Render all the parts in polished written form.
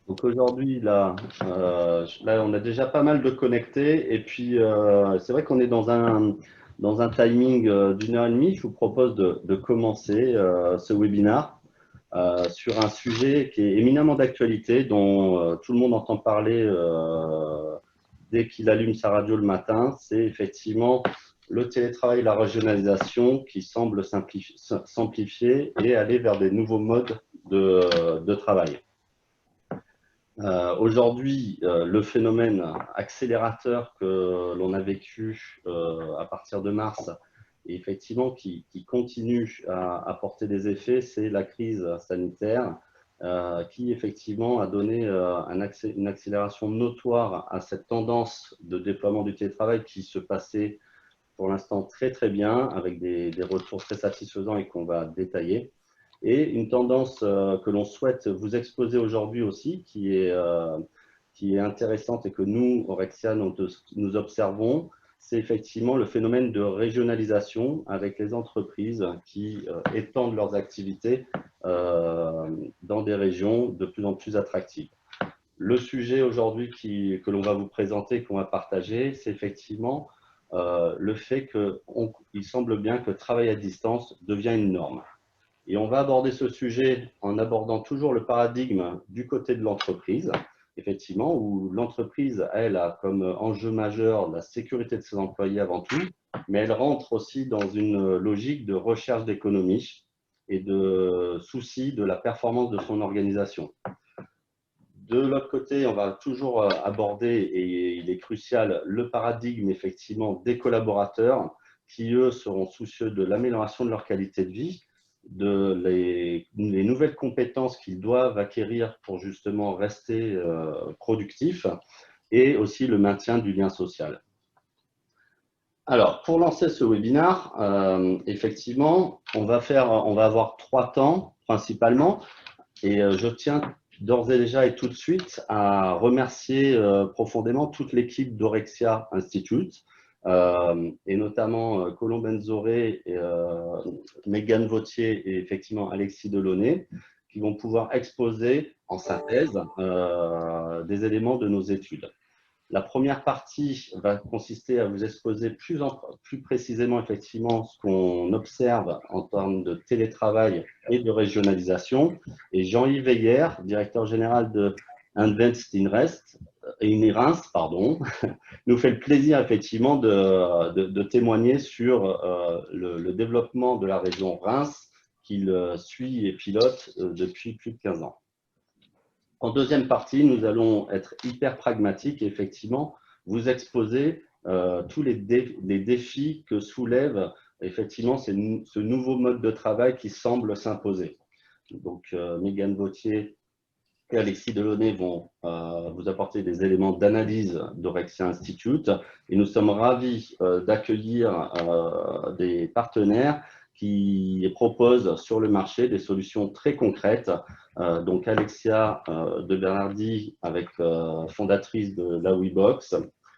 Donc aujourd'hui, là, on a déjà pas mal de connectés. Et puis, c'est vrai qu'on est dans un timing d'une heure et demie. Je vous propose de commencer ce webinaire sur un sujet qui est éminemment d'actualité, dont tout le monde entend parler dès qu'il allume sa radio le matin. C'est effectivement le télétravail et la régionalisation qui semblent s'amplifier et aller vers des nouveaux modes de travail. Aujourd'hui, le phénomène accélérateur que l'on a vécu à partir de mars, et effectivement qui continue à porter des effets, c'est la crise sanitaire qui effectivement a donné une accélération notoire à cette tendance de déploiement du télétravail qui se passait pour l'instant très très bien, avec des retours très satisfaisants et qu'on va détailler. Et une tendance que l'on souhaite vous exposer aujourd'hui aussi, qui est intéressante et que nous, Orexia, nous observons, c'est effectivement le phénomène de régionalisation avec les entreprises qui étendent leurs activités dans des régions de plus en plus attractives. Le sujet aujourd'hui que l'on va vous présenter, qu'on va partager, c'est effectivement le fait qu'il semble bien que le travail à distance devient une norme. Et on va aborder ce sujet en abordant toujours le paradigme du côté de l'entreprise, effectivement, où l'entreprise, elle, a comme enjeu majeur la sécurité de ses employés avant tout, mais elle rentre aussi dans une logique de recherche d'économie et de souci de la performance de son organisation. De l'autre côté, on va toujours aborder, et il est crucial, le paradigme effectivement des collaborateurs qui, eux, seront soucieux de l'amélioration de leur qualité de vie, les nouvelles compétences qu'ils doivent acquérir pour justement rester productifs et aussi le maintien du lien social. Alors, pour lancer ce webinaire, effectivement, on va avoir 3 temps principalement et je tiens d'ores et déjà et tout de suite à remercier profondément toute l'équipe d'Orexia Institute, et notamment Colombe Benzoré, Mégane Vautier et effectivement Alexis Delaunay, qui vont pouvoir exposer en synthèse des éléments de nos études. La première partie va consister à vous exposer plus précisément effectivement ce qu'on observe en termes de télétravail et de régionalisation. Et Jean-Yves Veiller, directeur général de Advanced Inrins, nous fait le plaisir effectivement de témoigner sur le développement de la région Reims qu'il suit et pilote depuis plus de 15 ans. En deuxième partie, nous allons être hyper pragmatiques et effectivement vous exposer tous les défis que soulève effectivement ce nouveau mode de travail qui semble s'imposer. Donc, Mégane Vautier et Alexis Delaunay vont vous apporter des éléments d'analyse d'Orexia Institute et nous sommes ravis d'accueillir des partenaires qui proposent sur le marché des solutions très concrètes. Donc Alexia de Bernardi, fondatrice de la WeBox,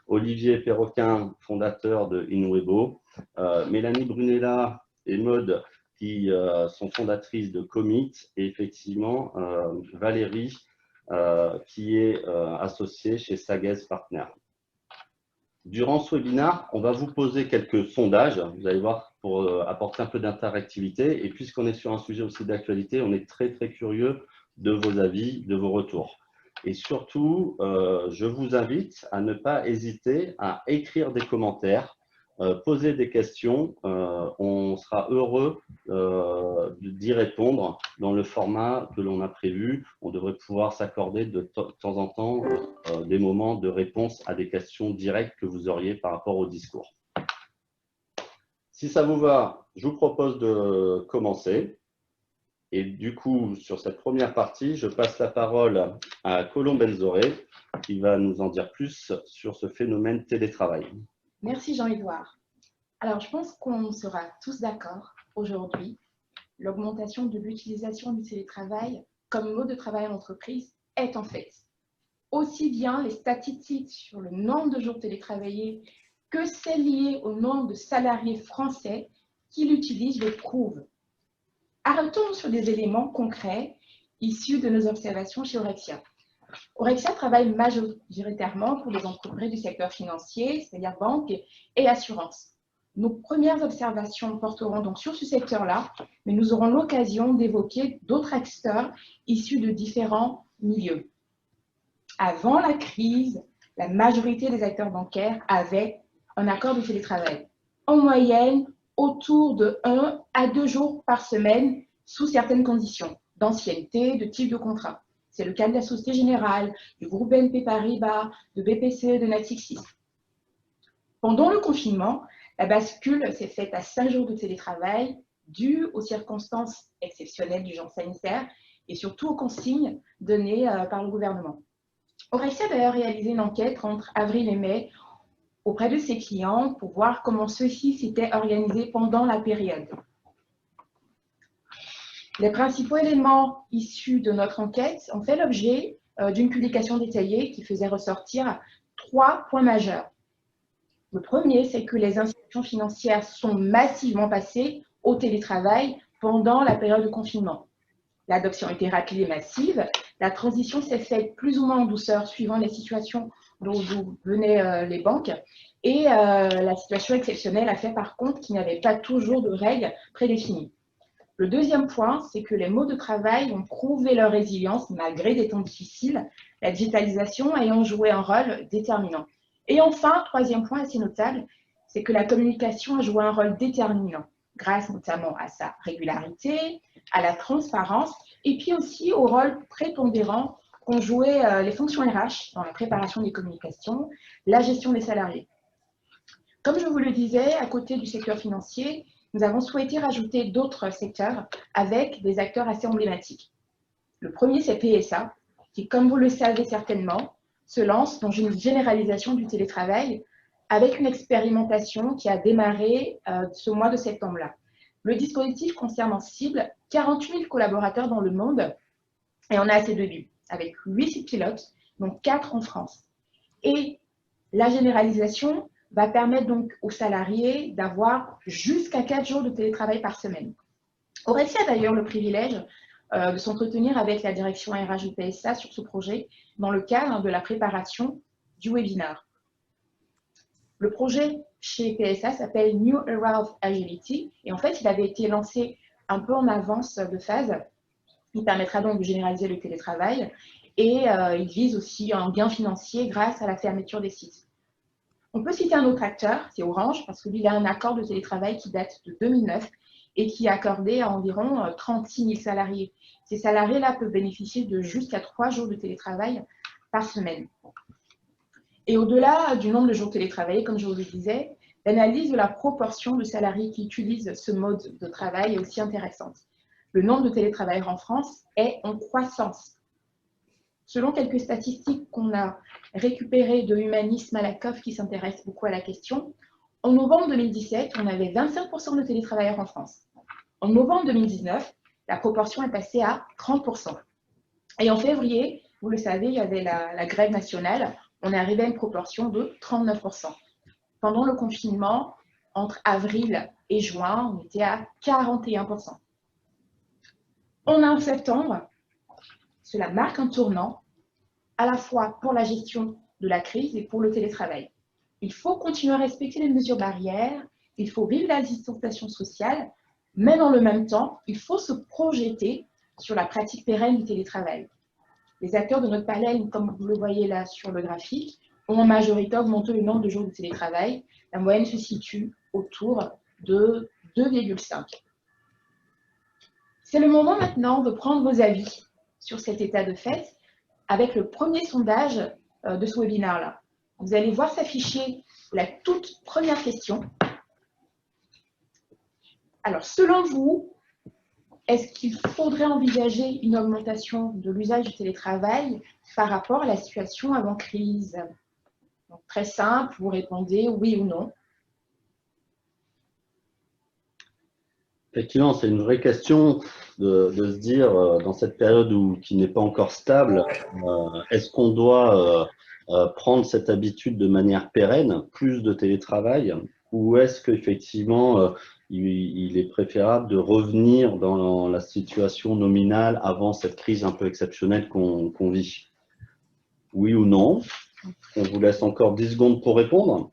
Olivier Perroquin, fondateur de Inwebo, Mélanie Brunella et Maud qui sont fondatrices de Commit, et effectivement Valérie qui est associée chez Sagez Partners. Durant ce webinaire, on va vous poser quelques sondages, vous allez voir, pour apporter un peu d'interactivité. Et puisqu'on est sur un sujet aussi d'actualité, on est très, très curieux de vos avis, de vos retours. Et surtout, je vous invite à ne pas hésiter à écrire des commentaires, poser des questions. On sera heureux d'y répondre dans le format que l'on a prévu. On devrait pouvoir s'accorder de temps en temps des moments de réponse à des questions directes que vous auriez par rapport au discours. Si ça vous va, je vous propose de commencer. Et du coup, sur cette première partie, je passe la parole à Colombe Benzoré, qui va nous en dire plus sur ce phénomène télétravail. Merci Jean-Édouard. Alors, je pense qu'on sera tous d'accord aujourd'hui. L'augmentation de l'utilisation du télétravail comme mode de travail en entreprise est en fait. Aussi bien les statistiques sur le nombre de jours télétravaillés que celles liées au nombre de salariés français qui l'utilisent le prouvent. Arrêtons sur des éléments concrets issus de nos observations chez Orexia. Orexia travaille majoritairement pour les entreprises du secteur financier, c'est-à-dire banques et assurances. Nos premières observations porteront donc sur ce secteur-là, mais nous aurons l'occasion d'évoquer d'autres acteurs issus de différents milieux. Avant la crise, la majorité des acteurs bancaires avaient un accord de télétravail. En moyenne, autour de 1 à 2 jours par semaine, sous certaines conditions d'ancienneté, de type de contrat. C'est le cas de la Société Générale, du groupe BNP Paribas, de BPCE, de Natixis. Pendant le confinement, la bascule s'est faite à 5 jours de télétravail, due aux circonstances exceptionnelles du genre sanitaire et surtout aux consignes données par le gouvernement. Orexia a d'ailleurs réalisé une enquête entre avril et mai auprès de ses clients pour voir comment ceux-ci s'étaient organisés pendant la période. Les principaux éléments issus de notre enquête ont fait l'objet d'une publication détaillée qui faisait ressortir 3 points majeurs. Le premier, c'est que les institutions financières sont massivement passées au télétravail pendant la période de confinement. L'adoption a été rapide et massive. La transition s'est faite plus ou moins en douceur suivant les situations d'où venaient les banques. Et la situation exceptionnelle a fait par contre qu'il n'y avait pas toujours de règles prédéfinies. Le deuxième point, c'est que les modes de travail ont prouvé leur résilience malgré des temps difficiles, la digitalisation ayant joué un rôle déterminant. Et enfin, troisième point assez notable, c'est que la communication a joué un rôle déterminant, grâce notamment à sa régularité, à la transparence, et puis aussi au rôle prépondérant qu'ont joué les fonctions RH dans la préparation des communications, la gestion des salariés. Comme je vous le disais, à côté du secteur financier, nous avons souhaité rajouter d'autres secteurs avec des acteurs assez emblématiques. Le premier, c'est PSA, qui, comme vous le savez certainement, se lance dans une généralisation du télétravail avec une expérimentation qui a démarré ce mois de septembre-là. Le dispositif concerne en cible 48 000 collaborateurs dans le monde et on a à ses débuts, avec 8 sites pilotes, dont 4 en France. Et la généralisation va permettre donc aux salariés d'avoir jusqu'à 4 jours de télétravail par semaine. Orexia a d'ailleurs le privilège de s'entretenir avec la direction RH du PSA sur ce projet dans le cadre de la préparation du webinaire. Le projet chez PSA s'appelle New Era of Agility et en fait, il avait été lancé un peu en avance de phase. Il permettra donc de généraliser le télétravail et il vise aussi un gain financier grâce à la fermeture des sites. On peut citer un autre acteur, c'est Orange, parce que lui, il a un accord de télétravail qui date de 2009 et qui est accordé à environ 36 000 salariés. Ces salariés-là peuvent bénéficier de jusqu'à 3 jours de télétravail par semaine. Et au-delà du nombre de jours télétravaillés, comme je vous le disais, l'analyse de la proportion de salariés qui utilisent ce mode de travail est aussi intéressante. Le nombre de télétravailleurs en France est en croissance. Selon quelques statistiques qu'on a récupérées de Humanis Malakoff qui s'intéresse beaucoup à la question, en novembre 2017, on avait 25% de télétravailleurs en France. En novembre 2019, la proportion est passée à 30%. Et en février, vous le savez, il y avait la grève nationale, on est arrivé à une proportion de 39%. Pendant le confinement, entre avril et juin, on était à 41%. En septembre, cela marque un tournant, à la fois pour la gestion de la crise et pour le télétravail. Il faut continuer à respecter les mesures barrières, il faut vivre la distanciation sociale, mais dans le même temps, il faut se projeter sur la pratique pérenne du télétravail. Les acteurs de notre panel, comme vous le voyez là sur le graphique, ont en majorité augmenté le nombre de jours de télétravail. La moyenne se situe autour de 2,5. C'est le moment maintenant de prendre vos avis sur cet état de fait avec le premier sondage de ce webinaire-là. Vous allez voir s'afficher la toute première question. Alors, selon vous, est-ce qu'il faudrait envisager une augmentation de l'usage du télétravail par rapport à la situation avant crise? Donc, très simple, vous répondez oui ou non. Effectivement, c'est une vraie question de se dire, dans cette période qui n'est pas encore stable, est-ce qu'on doit prendre cette habitude de manière pérenne, plus de télétravail, ou est-ce qu'effectivement, il est préférable de revenir dans la situation nominale avant cette crise un peu exceptionnelle qu'on vit? Oui ou non? On vous laisse encore 10 secondes pour répondre.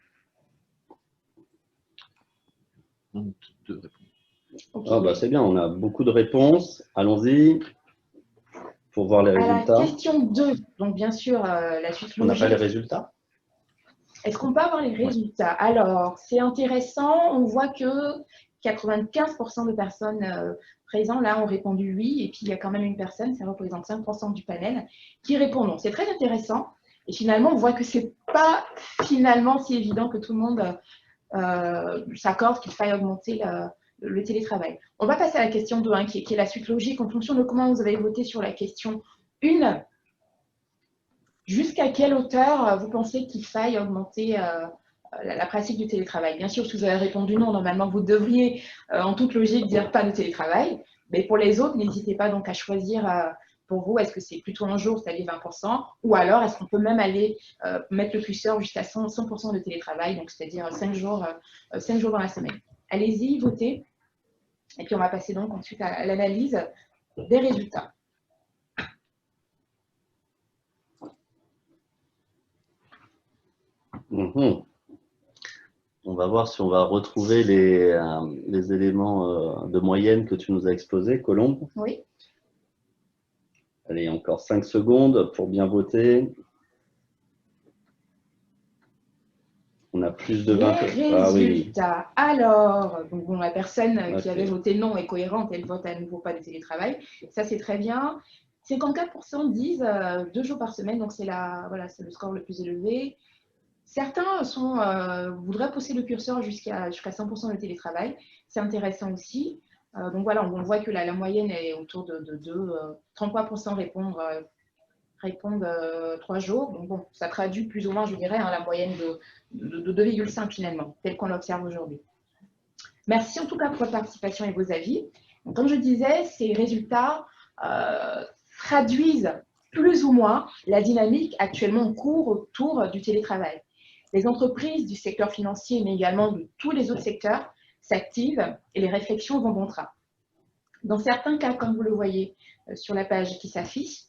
Okay. Ah bah c'est bien, on a beaucoup de réponses. Allons-y pour voir les résultats. À la question 2, donc bien sûr, la suite logique. On n'a pas les résultats? Est-ce qu'on peut avoir les résultats? Alors, c'est intéressant. On voit que 95% de personnes présentes là ont répondu oui. Et puis, il y a quand même une personne, ça représente 5% du panel, qui répond non. C'est très intéressant. Et finalement, on voit que ce n'est pas finalement si évident que tout le monde s'accorde qu'il faille augmenter le télétravail. On va passer à la question 2, qui est la suite logique. En fonction de comment vous avez voté sur la question 1, jusqu'à quelle hauteur vous pensez qu'il faille augmenter la pratique du télétravail? Bien sûr, si vous avez répondu non, normalement, vous devriez, en toute logique, dire pas de télétravail. Mais pour les autres, n'hésitez pas donc à choisir pour vous, est-ce que c'est plutôt un jour, c'est-à-dire 20%, ou alors est-ce qu'on peut même aller mettre le curseur jusqu'à 100% de télétravail, donc c'est-à-dire 5 jours dans la semaine. Allez-y, votez. Et puis, on va passer donc ensuite à l'analyse des résultats. On va voir si on va retrouver les éléments de moyenne que tu nous as exposés, Colombe. Oui. Allez, encore 5 secondes pour bien voter. On a plus de 20. Résultats. Ah oui. Alors, donc, bon, la personne qui avait voté non est cohérente, elle vote à nouveau pas de télétravail. Ça, c'est très bien. 54% disent 2 jours par semaine, donc c'est le score le plus élevé. Certains voudraient pousser le curseur jusqu'à 100% de télétravail. C'est intéressant aussi. Donc voilà, on voit que la moyenne est autour de 33% répondent 3 jours. Donc bon, ça traduit plus ou moins, je dirais, la moyenne de 2,5 finalement, telle qu'on l'observe aujourd'hui. Merci en tout cas pour votre participation et vos avis. Donc, comme je disais, ces résultats traduisent plus ou moins la dynamique actuellement en cours autour du télétravail. Les entreprises du secteur financier, mais également de tous les autres secteurs, s'activent et les réflexions vont bon train. Dans certains cas, comme vous le voyez sur la page qui s'affiche,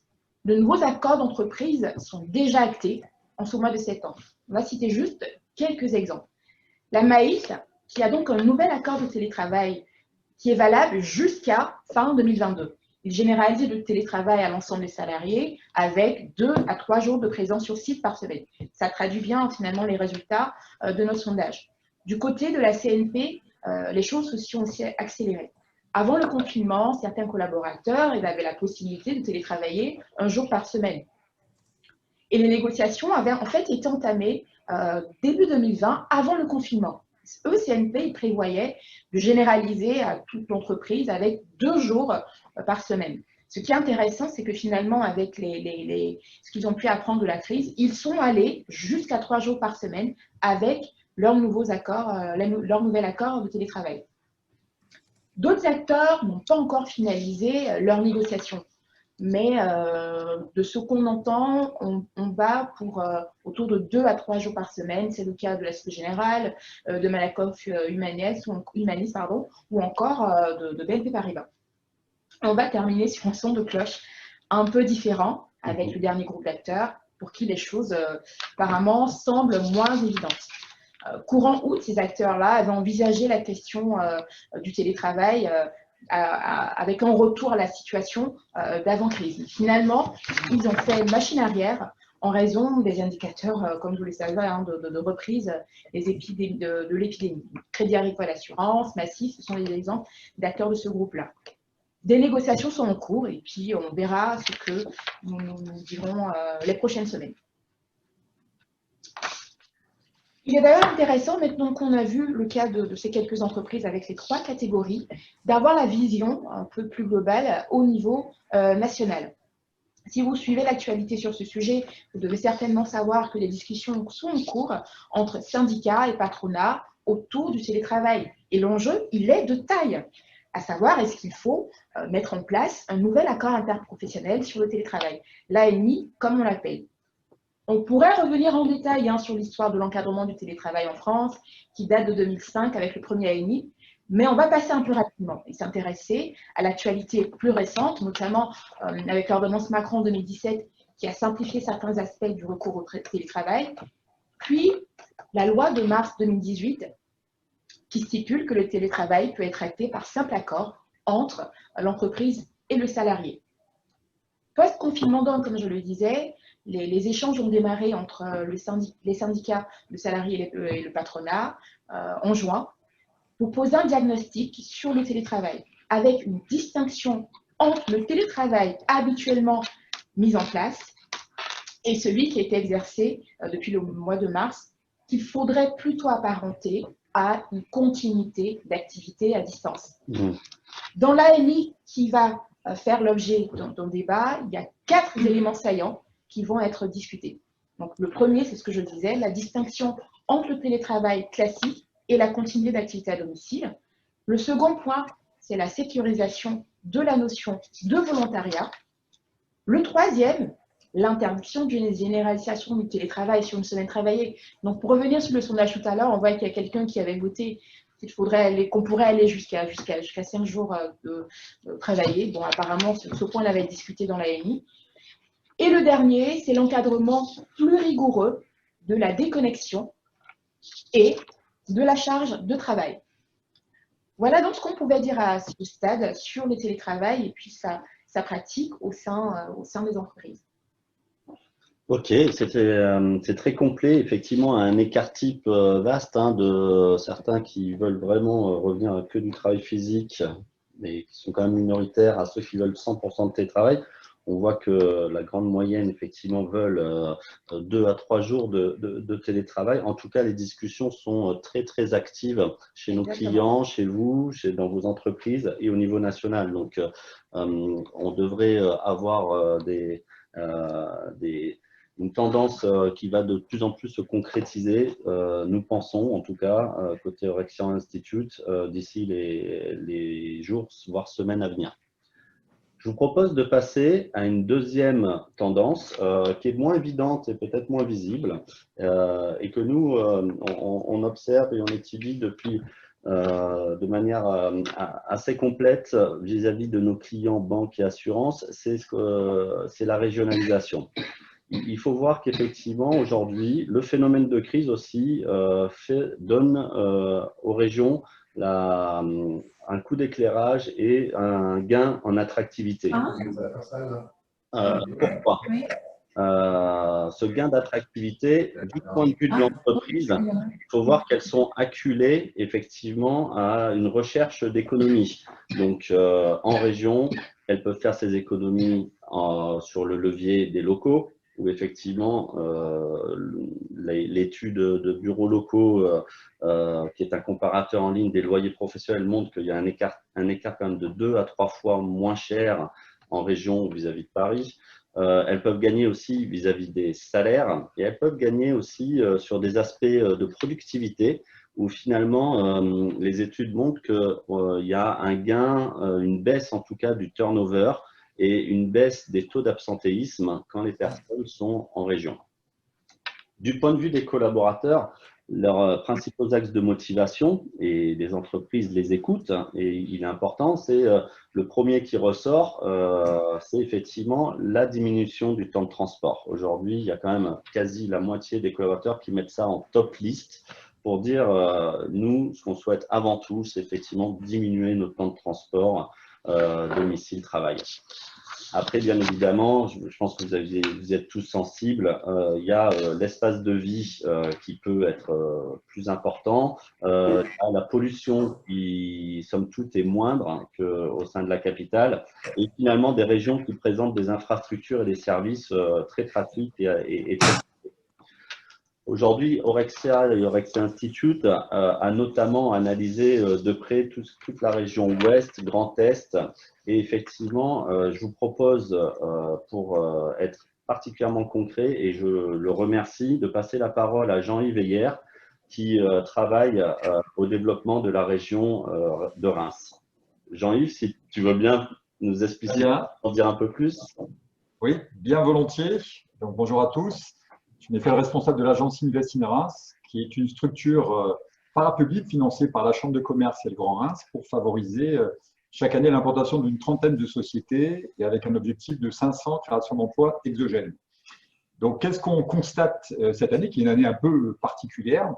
de nouveaux accords d'entreprise sont déjà actés en ce mois de septembre. On va citer juste quelques exemples. La Maïs, qui a donc un nouvel accord de télétravail qui est valable jusqu'à fin 2022. Il généralise le télétravail à l'ensemble des salariés avec 2 à 3 jours de présence sur site par semaine. Ça traduit bien finalement les résultats de notre sondage. Du côté de la CNP, les choses se sont aussi accélérées. Avant le confinement, certains collaborateurs avaient la possibilité de télétravailler un jour par semaine. Et les négociations avaient en fait été entamées début 2020, avant le confinement. Eux, CNP, ils prévoyaient de généraliser à toute l'entreprise avec 2 jours par semaine. Ce qui est intéressant, c'est que finalement, avec ce qu'ils ont pu apprendre de la crise, ils sont allés jusqu'à 3 jours par semaine avec leurs nouveaux accords, leur nouvel accord de télétravail. D'autres acteurs n'ont pas encore finalisé leurs négociations. Mais de ce qu'on entend, on va pour autour de 2 à 3 jours par semaine. C'est le cas de la Société Générale, de Malakoff Humanis, ou encore de BNP Paribas. On va terminer sur un son de cloche un peu différent avec le dernier groupe d'acteurs pour qui les choses apparemment semblent moins évidentes. Courant août, ces acteurs-là avaient envisagé la question du télétravail avec un retour à la situation d'avant-crise. Finalement, ils ont fait machine arrière en raison des indicateurs, comme vous le savez, de reprise de l'épidémie. Crédit Agricole Assurance, Massif, ce sont les exemples d'acteurs de ce groupe-là. Des négociations sont en cours et puis on verra ce que nous dirons les prochaines semaines. Il est d'ailleurs intéressant, maintenant qu'on a vu le cas de ces quelques entreprises avec ces 3 catégories, d'avoir la vision un peu plus globale au niveau national. Si vous suivez l'actualité sur ce sujet, vous devez certainement savoir que les discussions sont en cours entre syndicats et patronat autour du télétravail. Et l'enjeu, il est de taille, à savoir, est-ce qu'il faut mettre en place un nouvel accord interprofessionnel sur le télétravail, l'ANI, comme on l'appelle. On pourrait revenir en détail sur l'histoire de l'encadrement du télétravail en France, qui date de 2005 avec le premier ANI, mais on va passer un peu rapidement et s'intéresser à l'actualité plus récente, notamment avec l'ordonnance Macron 2017 qui a simplifié certains aspects du recours au télétravail, puis la loi de mars 2018 qui stipule que le télétravail peut être acté par simple accord entre l'entreprise et le salarié. Post-confinement, donc, comme je le disais, les échanges ont démarré entre les syndicats, le salarié et le patronat en juin pour poser un diagnostic sur le télétravail, avec une distinction entre le télétravail habituellement mis en place et celui qui est exercé depuis le mois de mars, qu'il faudrait plutôt apparenter à une continuité d'activité à distance. Dans l'AMI qui va faire l'objet d'un débat, il y a 4 éléments saillants qui vont être discutés. Donc, le premier, c'est ce que je disais, la distinction entre le télétravail classique et la continuité d'activité à domicile. Le second point, c'est la sécurisation de la notion de volontariat. Le troisième, l'interdiction d'une généralisation du télétravail sur une semaine travaillée. Donc, pour revenir sur le sondage tout à l'heure, on voit qu'il y a quelqu'un qui avait voté qu'on pourrait aller jusqu'à 5 jours de travailler. Bon, apparemment, ce point l'avait discuté dans l'AMI. Et le dernier, c'est l'encadrement plus rigoureux de la déconnexion et de la charge de travail. Voilà donc ce qu'on pouvait dire à ce stade sur le télétravail et puis sa pratique au sein des entreprises. Ok, c'est très complet, effectivement, un écart type vaste de certains qui veulent vraiment revenir à que du travail physique, mais qui sont quand même minoritaires, à ceux qui veulent 100% de télétravail. On voit que la grande moyenne, effectivement, veulent 2 à 3 jours de télétravail. En tout cas, les discussions sont très, très actives chez nos clients, chez vous, dans vos entreprises et au niveau national. Donc, on devrait avoir une tendance qui va de plus en plus se concrétiser, nous pensons en tout cas, côté Orexia Institute, d'ici les jours, voire semaines à venir. Je vous propose de passer à une deuxième tendance qui est moins évidente et peut-être moins visible et que nous, on observe et on étudie depuis de manière assez complète vis-à-vis de nos clients banques et assurances, c'est la régionalisation. Il faut voir qu'effectivement, aujourd'hui, le phénomène de crise aussi donne aux régions un coup d'éclairage et un gain en attractivité. Pourquoi ce gain d'attractivité, du point de vue de l'entreprise, il faut voir qu'elles sont acculées effectivement à une recherche d'économies. Donc, en région, elles peuvent faire ces économies sur le levier des locaux, où effectivement, l'étude de bureaux locaux, qui est un comparateur en ligne des loyers professionnels, montre qu'il y a un écart quand même de 2 à 3 fois moins cher en région vis-à-vis de Paris. Elles peuvent gagner aussi vis-à-vis des salaires et elles peuvent gagner aussi sur des aspects de productivité où finalement les études montrent qu'il y a un gain, une baisse en tout cas du turnover et une baisse des taux d'absentéisme quand les personnes sont en région. Du point de vue des collaborateurs, leurs principaux axes de motivation, et les entreprises les écoutent, et il est important, c'est le premier qui ressort, c'est effectivement la diminution du temps de transport. Aujourd'hui, il y a quand même quasi la moitié des collaborateurs qui mettent ça en top liste pour dire, nous, ce qu'on souhaite avant tout, c'est effectivement diminuer notre temps de transport domicile-travail. Après, bien évidemment, je pense que vous êtes tous sensibles, il y a l'espace de vie qui peut être plus important, la pollution qui, somme toute, est moindre qu'au sein de la capitale, et finalement des régions qui présentent des infrastructures et des services très pratiques et très. Aujourd'hui, Orexia et Orexia Institute a notamment analysé de près toute la région Ouest, Grand Est. Et effectivement, je vous propose, pour être particulièrement concret, et je le remercie, de passer la parole à Jean-Yves Heyer, qui travaille au développement de la région de Reims. Jean-Yves, si tu veux bien nous expliquer, en dire un peu plus. Oui, bien volontiers. Donc, bonjour à tous. Je m'ai fait le responsable de l'agence Invest in Reims, qui est une structure parapublique financée par la Chambre de commerce et le Grand Reims pour favoriser chaque année l'implantation d'une trentaine de sociétés et avec un objectif de 500 créations d'emplois exogènes. Donc, qu'est-ce qu'on constate cette année, qui est une année un peu particulière?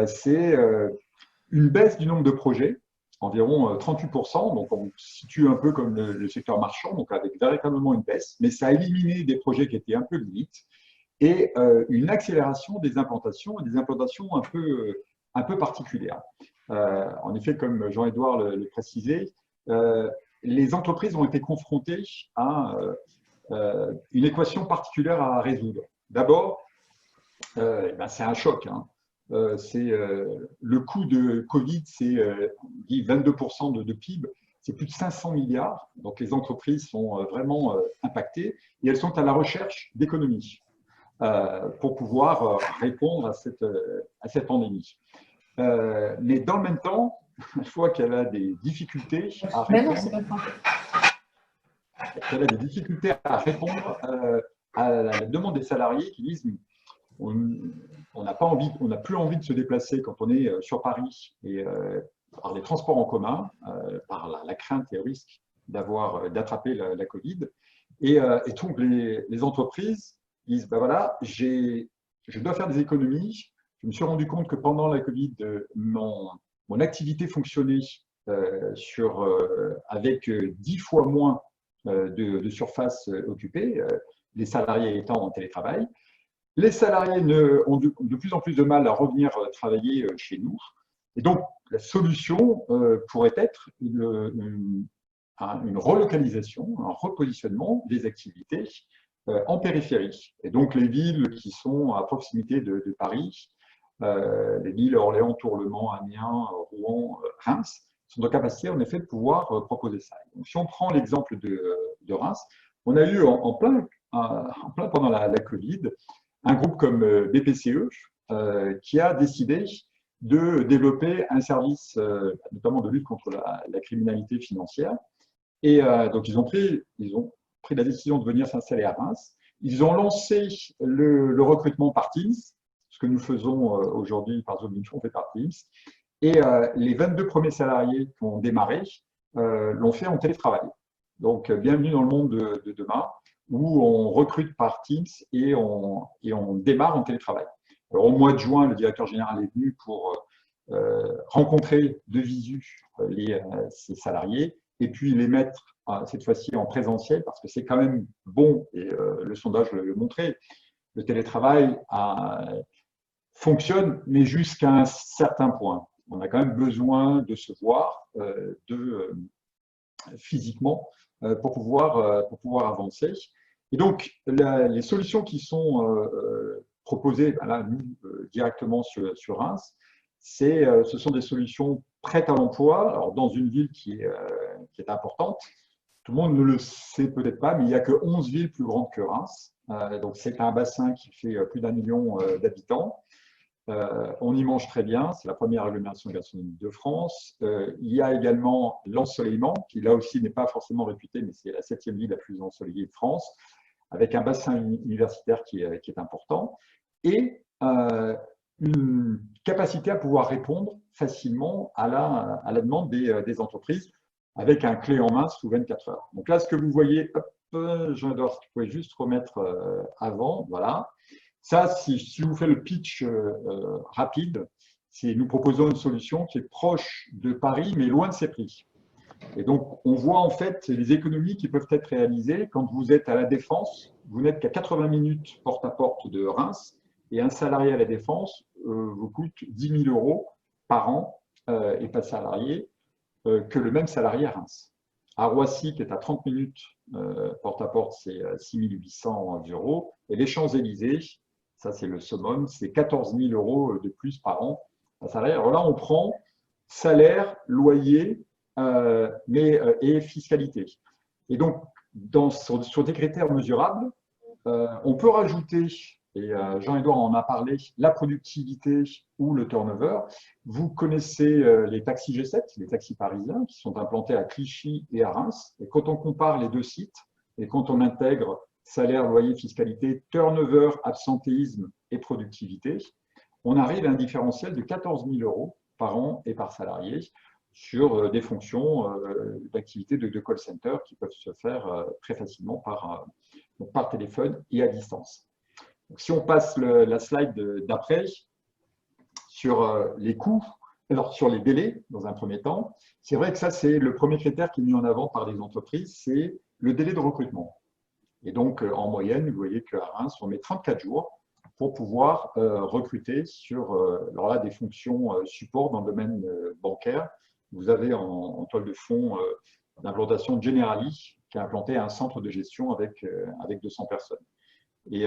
C'est une baisse du nombre de projets, environ 38%, donc on se situe un peu comme le secteur marchand, donc avec véritablement une baisse, mais ça a éliminé des projets qui étaient un peu limites, et une accélération des implantations, et des implantations un peu particulières. En effet, comme Jean-Édouard le précisait, les entreprises ont été confrontées à une équation particulière à résoudre. D'abord, c'est un choc. Hein. Le coût de Covid, c'est 22% de PIB, c'est plus de 500 milliards. Donc les entreprises sont vraiment impactées et elles sont à la recherche d'économies pour pouvoir répondre à cette pandémie. Mais dans le même temps, une fois qu'elle a des difficultés à répondre, à la demande des salariés qui disent on n'a plus envie de se déplacer quand on est sur Paris et par les transports en commun, par la crainte et le risque d'attraper la Covid. Et donc les entreprises disent ben voilà, je dois faire des économies. Je me suis rendu compte que pendant la Covid, mon activité fonctionnait avec 10 fois moins de surface occupée, les salariés étant en télétravail. Les salariés ont de plus en plus de mal à revenir travailler chez nous. Et donc, la solution pourrait être une relocalisation, un repositionnement des activités en périphérie. Et donc, les villes qui sont à proximité de Paris, les villes Orléans, Tours, Le Mans, Amiens, Rouen, Reims, sont en capacité, en effet, de pouvoir proposer ça. Donc, si on prend l'exemple de Reims, on a eu en plein pendant la Covid, un groupe comme BPCE qui a décidé de développer un service, notamment de lutte contre la criminalité financière. Et donc, ils ont pris la décision de venir s'installer à Reims. Ils ont lancé le recrutement par Teams, ce que nous faisons aujourd'hui par Zoom, on fait par Teams. Et les 22 premiers salariés qui ont démarré l'ont fait en télétravail. Donc, bienvenue dans le monde de demain, où on recrute par Teams et on démarre en télétravail. Alors, au mois de juin, le directeur général est venu pour rencontrer de visu ces salariés et puis les mettre cette fois-ci en présentiel, parce que c'est quand même bon, et le sondage le montrait, le télétravail fonctionne, mais jusqu'à un certain point. On a quand même besoin de se voir physiquement pour pouvoir avancer. Et donc, les solutions qui sont proposées là, nous, directement sur Reims, ce sont des solutions prêtes à l'emploi. Alors, dans une ville qui est importante, tout le monde ne le sait peut-être pas, mais il n'y a que 11 villes plus grandes que Reims. Donc, c'est un bassin qui fait plus d'1 million d'habitants. On y mange très bien, c'est la première agglomération gastronomique de France. Il y a également l'ensoleillement, qui là aussi n'est pas forcément réputé, mais c'est la 7e ville la plus ensoleillée de France, avec un bassin universitaire qui est important, et une capacité à pouvoir répondre facilement à la demande des entreprises, avec un clé en main sous 24 heures. Donc là, ce que vous voyez, Jean-Édouard, si vous pouvez juste remettre avant, voilà. Ça, si je vous fais le pitch rapide, nous proposons une solution qui est proche de Paris, mais loin de ses prix. Et donc, on voit en fait les économies qui peuvent être réalisées quand vous êtes à la Défense. Vous n'êtes qu'à 80 minutes porte-à-porte de Reims, et un salarié à la Défense vous coûte 10 000 € par an, et pas salarié, que le même salarié à Reims. À Roissy, qui est à 30 minutes porte-à-porte, c'est 6 800 €. Et les Champs-Élysées, ça c'est le summum, c'est 14 000 € de plus par an à salaire. Alors là, on prend salaire, loyer et fiscalité. Et donc, sur des critères mesurables, on peut rajouter, et Jean-Édouard en a parlé, la productivité ou le turnover. Vous connaissez les taxis G7, les taxis parisiens, qui sont implantés à Clichy et à Reims. Et quand on compare les deux sites, et quand on intègre salaire, loyer, fiscalité, turnover, absentéisme et productivité, on arrive à un différentiel de 14 000 € par an et par salarié sur des fonctions d'activité de call center qui peuvent se faire très facilement par téléphone et à distance. Donc, si on passe la slide d'après, sur les coûts, alors sur les délais, dans un premier temps, c'est vrai que ça, c'est le premier critère qui est mis en avant par les entreprises, c'est le délai de recrutement. Et donc, en moyenne, vous voyez qu'à Reims, on met 34 jours pour pouvoir recruter sur alors là, des fonctions support dans le domaine bancaire. Vous avez en toile de fond l'implantation de Generali, qui a implanté un centre de gestion avec 200 personnes. Et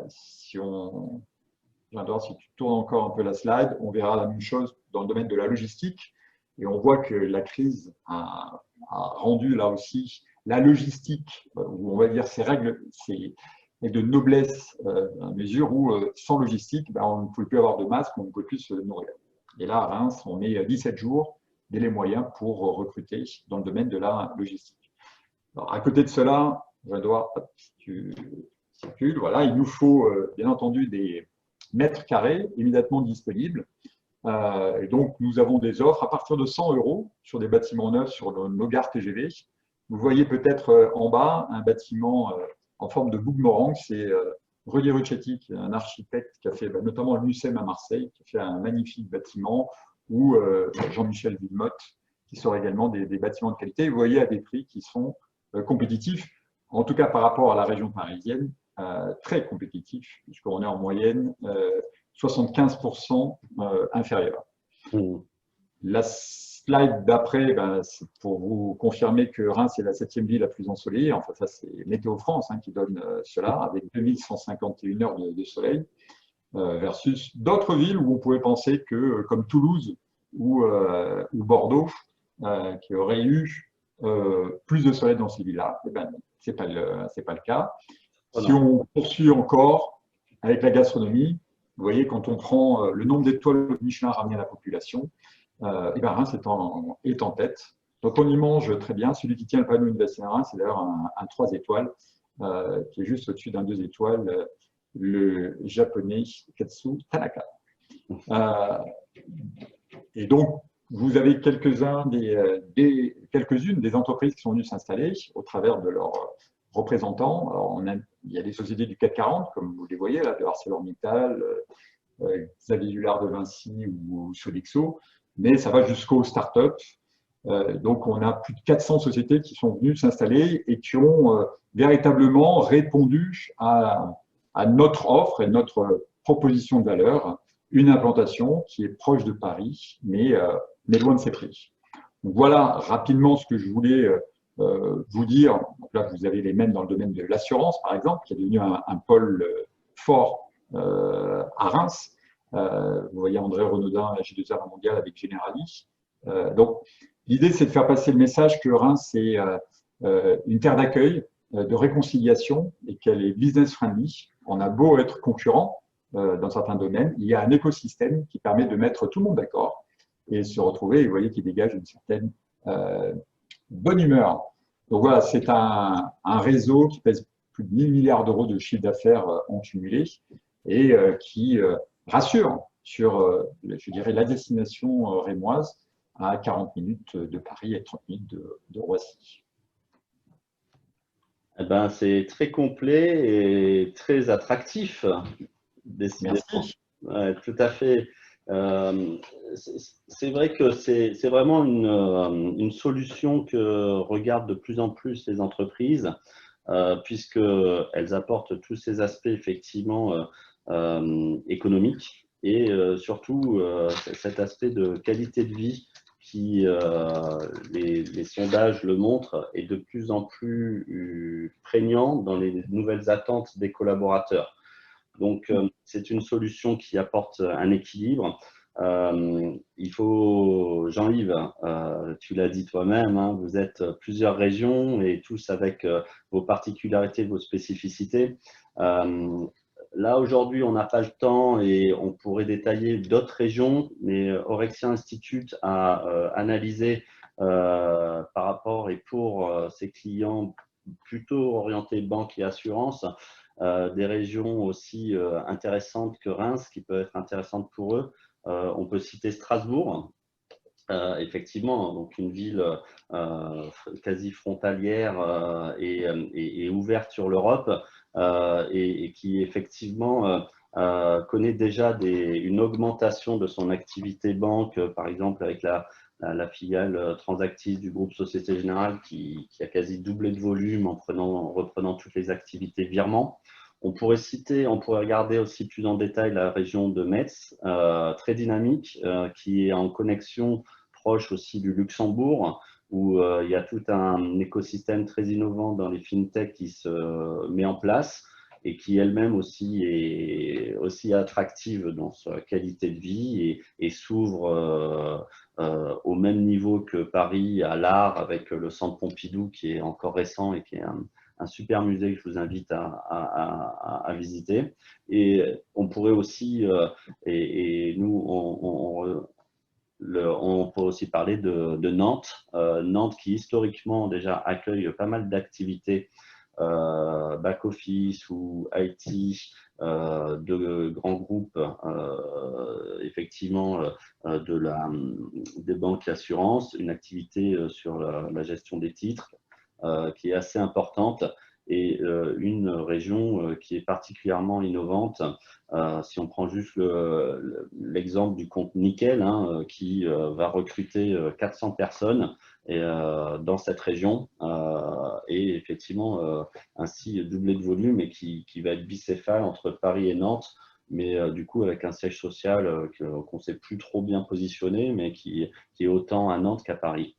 si tu tournes encore un peu la slide, on verra la même chose dans le domaine de la logistique. Et on voit que la crise a rendu là aussi la logistique, ou on va dire ses règles de noblesse, à mesure où sans logistique, on ne pouvait plus avoir de masque, on ne pouvait plus se nourrir. Et là, à Reims, on met 17 jours, délai moyen pour recruter dans le domaine de la logistique. Alors, à côté de cela, Edouard, si tu circules, voilà, il nous faut bien entendu des mètres carrés immédiatement disponibles. Et donc, nous avons des offres à partir de 100 € sur des bâtiments neufs sur nos gares TGV. Vous voyez peut-être en bas un bâtiment en forme de boomerang. C'est Rudy Ruccetti, qui est un architecte qui a fait notamment le MUSEM à Marseille, qui a fait un magnifique bâtiment, ou Jean-Michel Villemotte, qui sort également des bâtiments de qualité. Et vous voyez à des prix qui sont compétitifs, en tout cas par rapport à la région parisienne, très compétitifs, puisqu'on est en moyenne 75% inférieur. La slide d'après, c'est pour vous confirmer que Reims est la 7e ville la plus ensoleillée. Enfin, ça, c'est Météo France qui donne cela, avec 2151 heures de soleil, versus d'autres villes où on pouvait penser que, comme Toulouse ou Bordeaux, qui auraient eu plus de soleil dans ces villes-là. Ce n'est pas le cas. Si on poursuit encore avec la gastronomie, vous voyez, quand on prend le nombre d'étoiles Michelin ramené à la population, Reims est en tête. Donc on y mange très bien. Celui qui tient le panneau Université de Reims, c'est d'ailleurs un 3 étoiles, qui est juste au-dessus d'un 2 étoiles, le japonais Katsu Tanaka. Et donc, vous avez quelques-unes des entreprises qui sont venues s'installer au travers de leurs représentants. Alors, il y a des sociétés du CAC 40, comme vous les voyez, là, de ArcelorMittal, Xavier Huillard de Vinci ou Sodexo, mais ça va jusqu'aux startups. Donc, on a plus de 400 sociétés qui sont venues s'installer et qui ont véritablement répondu à notre offre et notre proposition de valeur, une implantation qui est proche de Paris, mais loin de ses prix. Donc, voilà rapidement ce que je voulais vous dire. Donc là, vous avez les mêmes dans le domaine de l'assurance, par exemple, qui est devenu un pôle fort à Reims. Vous voyez André Renaudin, la G2R mondiale avec Generali. Donc, l'idée, c'est de faire passer le message que Reims est une terre d'accueil, de réconciliation et qu'elle est business-friendly. On a beau être concurrent dans certains domaines, il y a un écosystème qui permet de mettre tout le monde d'accord et se retrouver, et vous voyez, qui dégage une certaine bonne humeur. Donc voilà, c'est un réseau qui pèse plus de 1000 milliards d'euros de chiffre d'affaires en cumulé et qui rassure sur, je dirais, la destination rémoise à 40 minutes de Paris et 30 minutes de Roissy. C'est très complet et très attractif. Merci. Ouais, tout à fait. C'est vrai que c'est vraiment une solution que regardent de plus en plus les entreprises, puisqu'elles apportent tous ces aspects effectivement économiques et surtout cet aspect de qualité de vie qui, les sondages le montrent, est de plus en plus prégnant dans les nouvelles attentes des collaborateurs. Donc, c'est une solution qui apporte un équilibre. Il faut, Jean-Yves, tu l'as dit toi-même, vous êtes plusieurs régions et tous avec vos particularités, vos spécificités. Là, aujourd'hui, on n'a pas le temps et on pourrait détailler d'autres régions, mais Orexia Institute a analysé par rapport et pour ses clients plutôt orientés banque et assurance, des régions aussi intéressantes que Reims, qui peuvent être intéressantes pour eux. On peut citer Strasbourg, effectivement, donc une ville quasi frontalière et ouverte sur l'Europe et qui effectivement connaît déjà une augmentation de son activité banque, par exemple avec la filiale Transactis du groupe Société Générale qui a quasi doublé de volume en reprenant toutes les activités virement. On pourrait regarder aussi plus en détail la région de Metz, très dynamique, qui est en connexion proche aussi du Luxembourg, où il y a tout un écosystème très innovant dans les fintechs qui se met en place et qui elle-même aussi est aussi attractive dans sa qualité de vie et s'ouvre au même niveau que Paris à l'art avec le centre Pompidou qui est encore récent et qui est un super musée que je vous invite à visiter. Et on pourrait aussi, et nous, on peut aussi parler de Nantes. Nantes qui historiquement déjà accueille pas mal d'activités back-office ou IT de grands groupes, effectivement des banques et assurances, une activité sur la gestion des titres qui est assez importante et une région qui est particulièrement innovante. Si on prend juste l'exemple du compte Nickel, hein, qui va recruter 400 personnes dans cette région et effectivement ainsi doubler de volume et qui va être bicéphale entre Paris et Nantes, mais du coup avec un siège social qu'on ne sait plus trop bien positionner, mais qui est autant à Nantes qu'à Paris.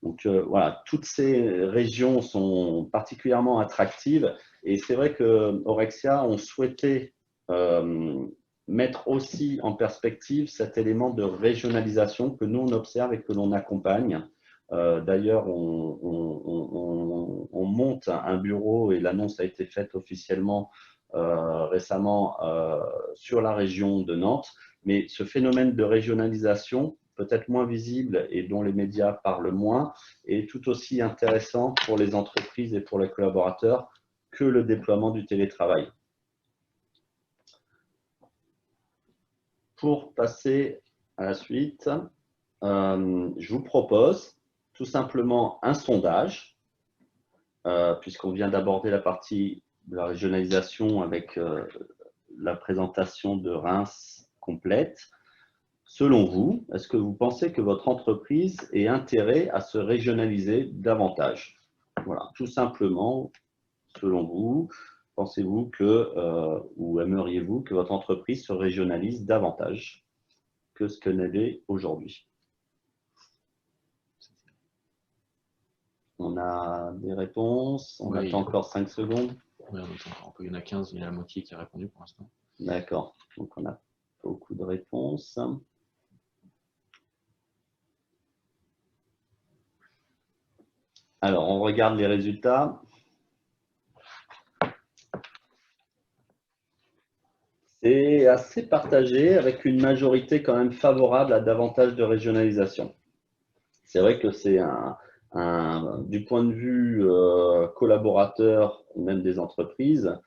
Donc voilà, toutes ces régions sont particulièrement attractives et c'est vrai qu'Aurexia, on souhaitait mettre aussi en perspective cet élément de régionalisation que nous on observe et que l'on accompagne. D'ailleurs, on monte un bureau et l'annonce a été faite officiellement récemment sur la région de Nantes, mais ce phénomène de régionalisation peut-être moins visible et dont les médias parlent moins, est tout aussi intéressant pour les entreprises et pour les collaborateurs que le déploiement du télétravail. Pour passer à la suite, je vous propose tout simplement un sondage, puisqu'on vient d'aborder la partie de la régionalisation avec la présentation de Reims complète. Selon vous, est-ce que vous pensez que votre entreprise ait intérêt à se régionaliser davantage? Voilà, tout simplement, selon vous, pensez-vous que, ou aimeriez-vous que votre entreprise se régionalise davantage que ce qu'elle est aujourd'hui? On a des réponses, on attend encore 5 secondes. Oui, on attend encore. Il y en a 15, il y a la moitié qui a répondu pour l'instant. D'accord, donc on a beaucoup de réponses. Alors, on regarde les résultats. C'est assez partagé avec une majorité quand même favorable à davantage de régionalisation. C'est vrai que c'est du point de vue collaborateur, même des entreprises,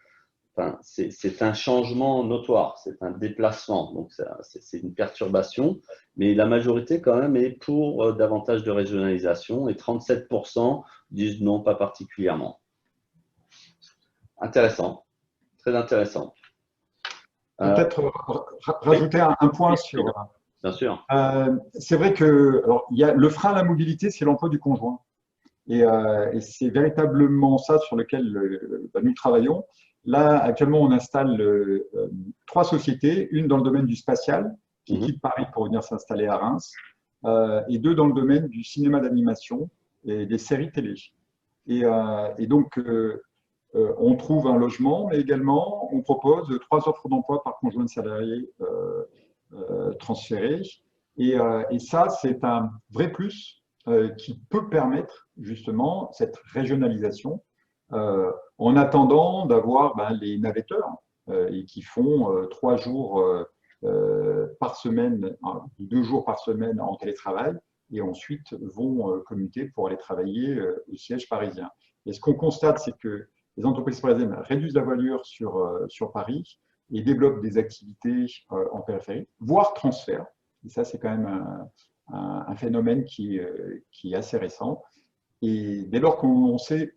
enfin, c'est un changement notoire, c'est un déplacement, donc c'est une perturbation, mais la majorité quand même est pour davantage de régionalisation et 37% disent non, pas particulièrement. Intéressant, très intéressant. Peut-être rajouter un point sur… Bien sûr. C'est vrai que alors, il y a le frein à la mobilité, c'est l'emploi du conjoint. Et c'est véritablement ça sur lequel nous travaillons. Là, actuellement, on installe 3 sociétés, une dans le domaine du spatial, qui quitte Paris pour venir s'installer à Reims, et 2 dans le domaine du cinéma d'animation et des séries télé. Et donc, on trouve un logement, mais également, on propose 3 offres d'emploi par conjoint de salarié transféré. Et ça, c'est un vrai plus qui peut permettre justement cette régionalisation en attendant d'avoir les navetteurs et qui font 3 jours par semaine, 2 jours par semaine en télétravail et ensuite vont commuter pour aller travailler au siège parisien. Et ce qu'on constate, c'est que les entreprises parisiennes réduisent la voilure sur Paris et développent des activités en périphérie, voire transfèrent. Et ça, c'est quand même un phénomène qui est assez récent. Et dès lors qu'on sait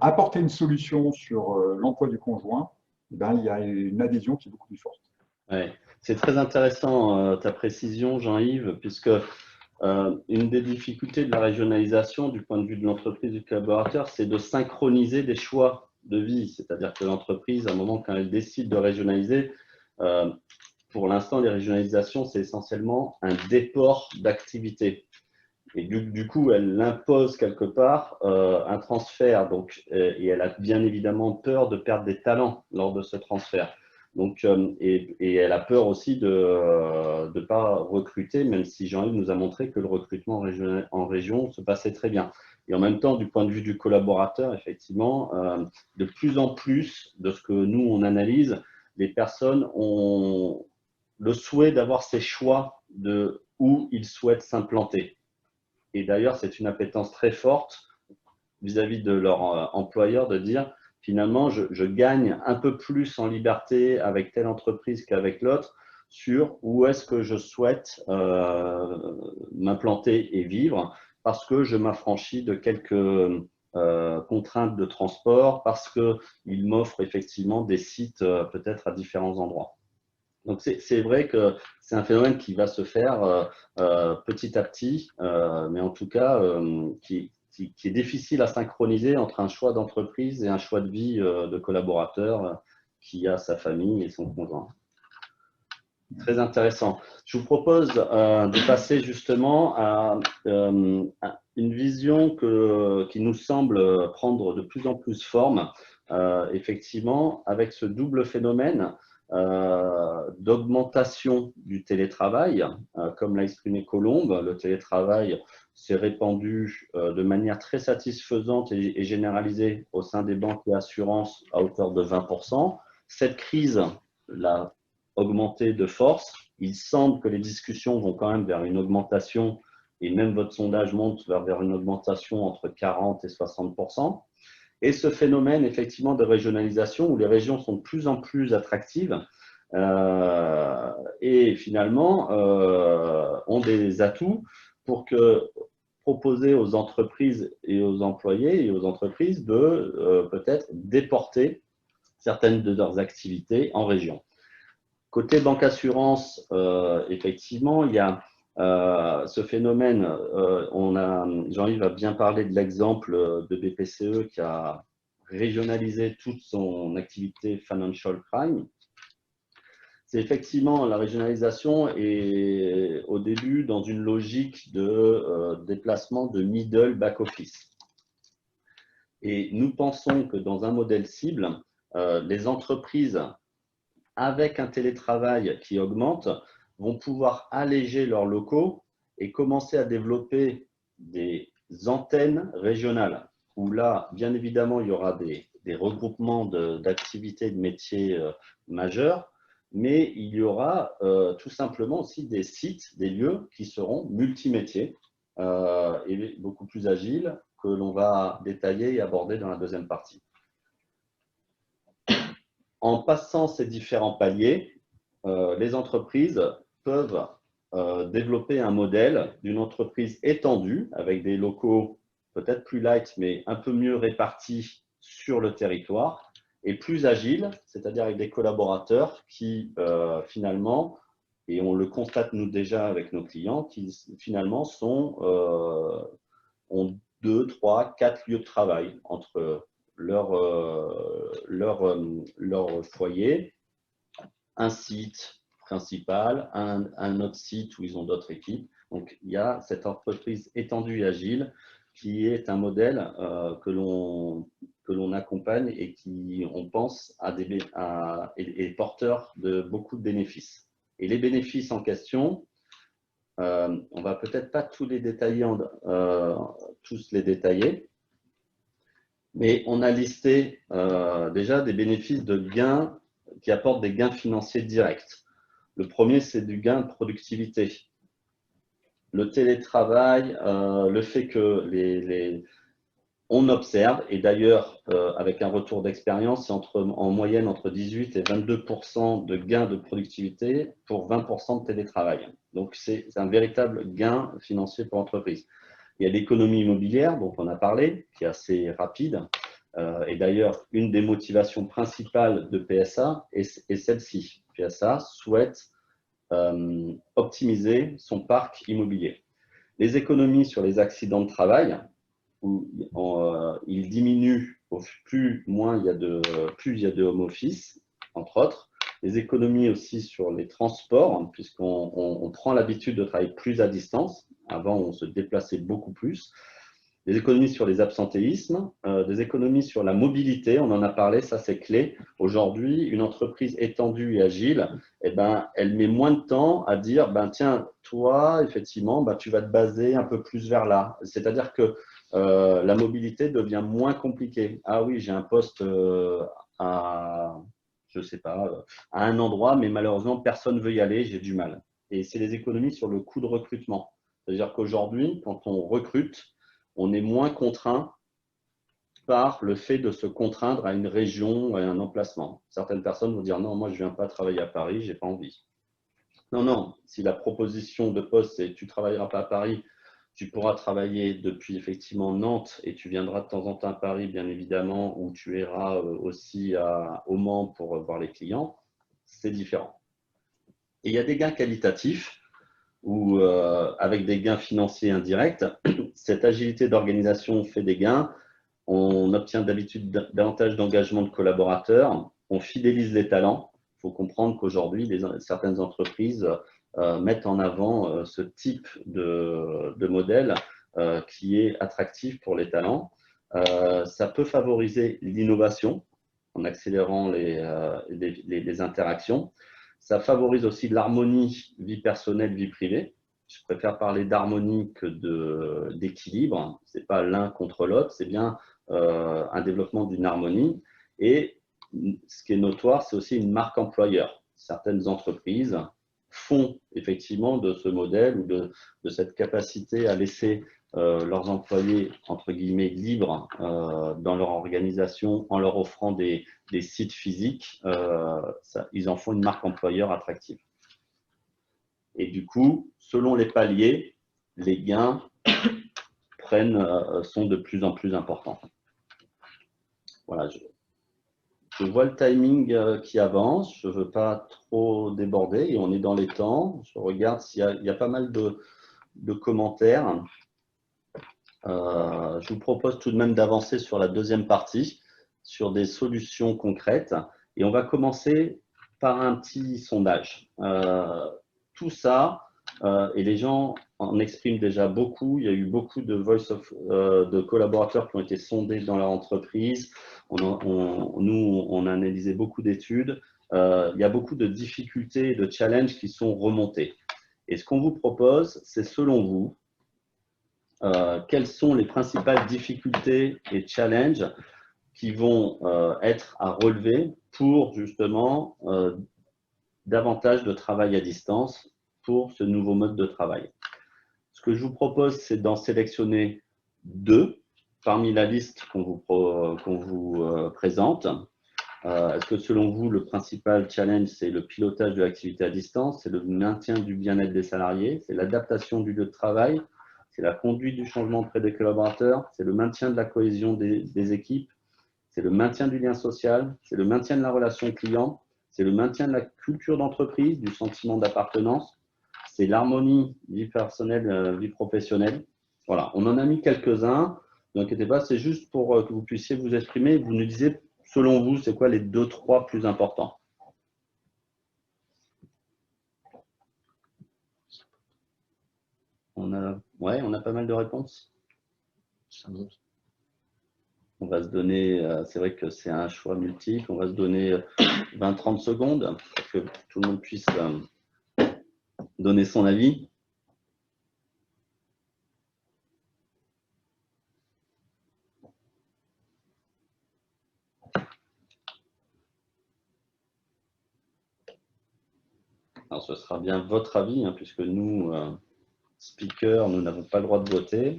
apporter une solution sur l'emploi du conjoint, eh ben, il y a une adhésion qui est beaucoup plus forte. Ouais. C'est très intéressant ta précision, Jean-Yves, puisque une des difficultés de la régionalisation du point de vue de l'entreprise du collaborateur, c'est de synchroniser des choix de vie. C'est-à-dire que l'entreprise, à un moment, quand elle décide de régionaliser, pour l'instant, les régionalisations, c'est essentiellement un déport d'activité. Et du coup, elle impose quelque part un transfert. Donc, et elle a bien évidemment peur de perdre des talents lors de ce transfert. Donc, et elle a peur aussi de ne pas recruter, même si Jean-Yves nous a montré que le recrutement en région se passait très bien. Et en même temps, du point de vue du collaborateur, effectivement, de plus en plus de ce que nous, on analyse, les personnes ont le souhait d'avoir ces choix de où ils souhaitent s'implanter. Et d'ailleurs, c'est une appétence très forte vis-à-vis de leur employeur de dire finalement, je gagne un peu plus en liberté avec telle entreprise qu'avec l'autre sur où est-ce que je souhaite m'implanter et vivre parce que je m'affranchis de quelques contraintes de transport, parce qu'ils m'offrent effectivement des sites peut-être à différents endroits. Donc, c'est vrai que c'est un phénomène qui va se faire petit à petit, mais en tout cas, qui est difficile à synchroniser entre un choix d'entreprise et un choix de vie de collaborateur qui a sa famille et son conjoint. Très intéressant. Je vous propose de passer justement à une vision qui nous semble prendre de plus en plus forme, effectivement, avec ce double phénomène d'augmentation du télétravail. Comme l'a exprimé Colombe, le télétravail s'est répandu de manière très satisfaisante et généralisée au sein des banques et assurances à hauteur de 20%. Cette crise l'a augmenté de force. Il semble que les discussions vont quand même vers une augmentation, et même votre sondage monte vers une augmentation entre 40 et 60%. Et ce phénomène, effectivement, de régionalisation, où les régions sont de plus en plus attractives et finalement ont des atouts pour proposer aux entreprises et aux employés et aux entreprises de peut-être déporter certaines de leurs activités en région. Côté banque assurance, effectivement, il y a ce phénomène, Jean-Yves a bien parlé de l'exemple de BPCE qui a régionalisé toute son activité financial crime. C'est effectivement la régionalisation est au début dans une logique de déplacement de middle back office. Et nous pensons que dans un modèle cible, les entreprises avec un télétravail qui augmente, vont pouvoir alléger leurs locaux et commencer à développer des antennes régionales, où là, bien évidemment, il y aura des regroupements d'activités, de métiers majeurs, mais il y aura tout simplement aussi des sites, des lieux qui seront multimétiers et beaucoup plus agiles, que l'on va détailler et aborder dans la deuxième partie. En passant ces différents paliers, les entreprises peuvent développer un modèle d'une entreprise étendue avec des locaux peut-être plus light, mais un peu mieux répartis sur le territoire et plus agiles, c'est-à-dire avec des collaborateurs qui finalement, et on le constate nous déjà avec nos clients, qui finalement ont 2, 3, 4 lieux de travail entre leur foyer, un site principal, un autre site où ils ont d'autres équipes. Donc, il y a cette entreprise étendue et agile qui est un modèle que l'on accompagne et qui, on pense, est porteur de beaucoup de bénéfices. Et les bénéfices en question, on ne va peut-être pas tous les détailler, mais on a listé déjà des bénéfices de gains qui apportent des gains financiers directs. Le premier, c'est du gain de productivité. Le télétravail, le fait que on observe, et d'ailleurs, avec un retour d'expérience, c'est en moyenne entre 18 et 22% de gains de productivité pour 20% de télétravail. Donc, c'est un véritable gain financier pour l'entreprise. Il y a l'économie immobilière, dont on a parlé, qui est assez rapide. Et d'ailleurs, une des motivations principales de PSA est celle-ci. PSA souhaite optimiser son parc immobilier. Les économies sur les accidents de travail, où ils diminuent plus il y a de home office, entre autres. Les économies aussi sur les transports, puisqu'on prend l'habitude de travailler plus à distance. Avant, on se déplaçait beaucoup plus. Des économies sur les absentéismes, des économies sur la mobilité, on en a parlé, ça c'est clé. Aujourd'hui, une entreprise étendue et agile, eh ben, elle met moins de temps à dire, ben, tiens, toi, effectivement, ben, tu vas te baser un peu plus vers là. C'est-à-dire que la mobilité devient moins compliquée. Ah oui, j'ai un poste je sais pas, à un endroit, mais malheureusement, personne ne veut y aller, j'ai du mal. Et c'est les économies sur le coût de recrutement. C'est-à-dire qu'aujourd'hui, quand on recrute, on est moins contraint par le fait de se contraindre à une région, à un emplacement. Certaines personnes vont dire non, moi je ne viens pas travailler à Paris, je n'ai pas envie. Non, non, si la proposition de poste c'est tu ne travailleras pas à Paris, tu pourras travailler depuis effectivement Nantes et tu viendras de temps en temps à Paris, bien évidemment, ou tu iras aussi au Mans pour voir les clients, c'est différent. Et il y a des gains qualitatifs ou avec des gains financiers indirects. Cette agilité d'organisation fait des gains. On obtient d'habitude davantage d'engagement de collaborateurs. On fidélise les talents. Il faut comprendre qu'aujourd'hui, certaines entreprises mettent en avant ce type de modèle qui est attractif pour les talents. Ça peut favoriser l'innovation en accélérant les interactions. Ça favorise aussi l'harmonie vie personnelle, vie privée. Je préfère parler d'harmonie que d'équilibre. Ce n'est pas l'un contre l'autre, c'est bien un développement d'une harmonie. Et ce qui est notoire, c'est aussi une marque employeur. Certaines entreprises font effectivement de ce modèle ou de cette capacité à laisser leurs employés, entre guillemets, libres dans leur organisation en leur offrant des sites physiques, ils en font une marque employeur attractive. Et du coup, selon les paliers, les gains sont de plus en plus importants. Voilà, je vois le timing qui avance, je ne veux pas trop déborder et on est dans les temps. Je regarde s'il y a pas mal de commentaires. Je vous propose tout de même d'avancer sur la deuxième partie, sur des solutions concrètes. Et on va commencer par un petit sondage. Tout ça, et les gens en expriment déjà beaucoup. Il y a eu beaucoup de de collaborateurs qui ont été sondés dans leur entreprise. Nous, on a analysé beaucoup d'études. Il y a beaucoup de difficultés et de challenges qui sont remontés. Et ce qu'on vous propose, c'est selon vous, quelles sont les principales difficultés et challenges qui vont être à relever pour justement davantage de travail à distance pour ce nouveau mode de travail. Ce que je vous propose, c'est d'en sélectionner 2 parmi la liste qu'on vous présente. Est-ce que selon vous, le principal challenge, c'est le pilotage de l'activité à distance, c'est le maintien du bien-être des salariés, c'est l'adaptation du lieu de travail, c'est la conduite du changement auprès des collaborateurs, c'est le maintien de la cohésion des équipes, c'est le maintien du lien social, c'est le maintien de la relation client, c'est le maintien de la culture d'entreprise, du sentiment d'appartenance, c'est l'harmonie vie personnelle, vie professionnelle. Voilà, on en a mis quelques-uns, ne vous inquiétez pas, c'est juste pour que vous puissiez vous exprimer. Vous nous disiez, selon vous, c'est quoi les 2-3 plus importants? On a pas mal de réponses. On va se donner, c'est vrai que c'est un choix multiple, on va se donner 20-30 secondes pour que tout le monde puisse donner son avis. Alors, ce sera bien votre avis, hein, puisque nous, speakers, nous n'avons pas le droit de voter.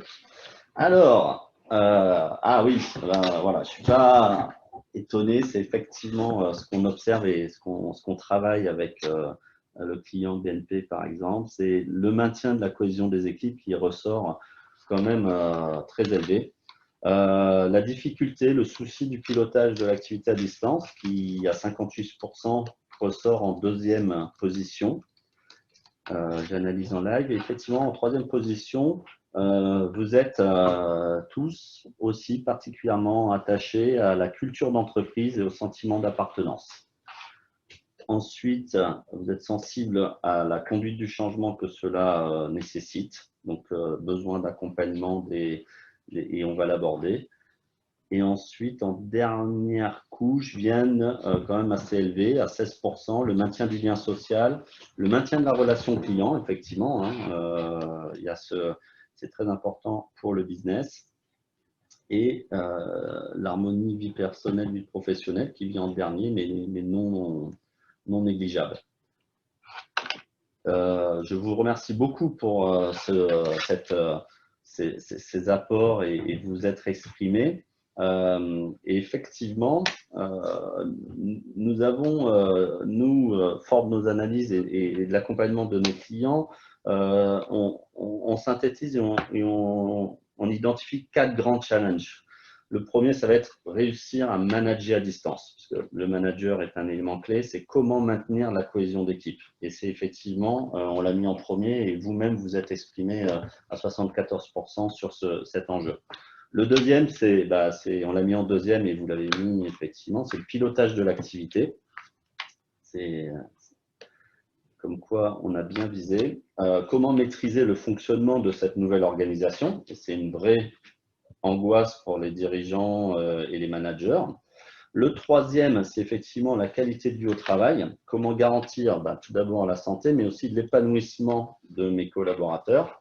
Alors, ah oui, voilà, je ne suis pas étonné, c'est effectivement ce qu'on observe et ce qu'on travaille avec le client BNP par exemple, c'est le maintien de la cohésion des équipes qui ressort quand même très élevé. La difficulté, le souci du pilotage de l'activité à distance qui à 58% ressort en deuxième position. J'analyse en live. Et effectivement, en troisième position, vous êtes tous aussi particulièrement attachés à la culture d'entreprise et au sentiment d'appartenance. Ensuite, vous êtes sensible à la conduite du changement que cela nécessite, donc besoin d'accompagnement et on va l'aborder. Et ensuite, en dernière couche, viennent quand même assez élevés, à 16%, le maintien du lien social, le maintien de la relation client, effectivement, hein, c'est très important pour le business, et l'harmonie vie personnelle, vie professionnelle qui vient en dernier, mais non négligeable. Je vous remercie beaucoup pour ces apports et vous être exprimés. Et effectivement, nous avons, fort de nos analyses et de l'accompagnement de nos clients, on synthétise et on identifie 4 grands challenges. Le premier, ça va être réussir à manager à distance, parce que le manager est un élément clé, c'est comment maintenir la cohésion d'équipe. Et c'est effectivement, on l'a mis en premier, et vous-même, vous êtes exprimé à 74% sur cet enjeu. Le deuxième, on l'a mis en deuxième, et vous l'avez mis effectivement, c'est le pilotage de l'activité. C'est comme quoi on a bien visé. Comment maîtriser le fonctionnement de cette nouvelle organisation? C'est une vraie angoisse pour les dirigeants et les managers. Le troisième, c'est effectivement la qualité de vie au travail. Comment garantir tout d'abord la santé, mais aussi l'épanouissement de mes collaborateurs.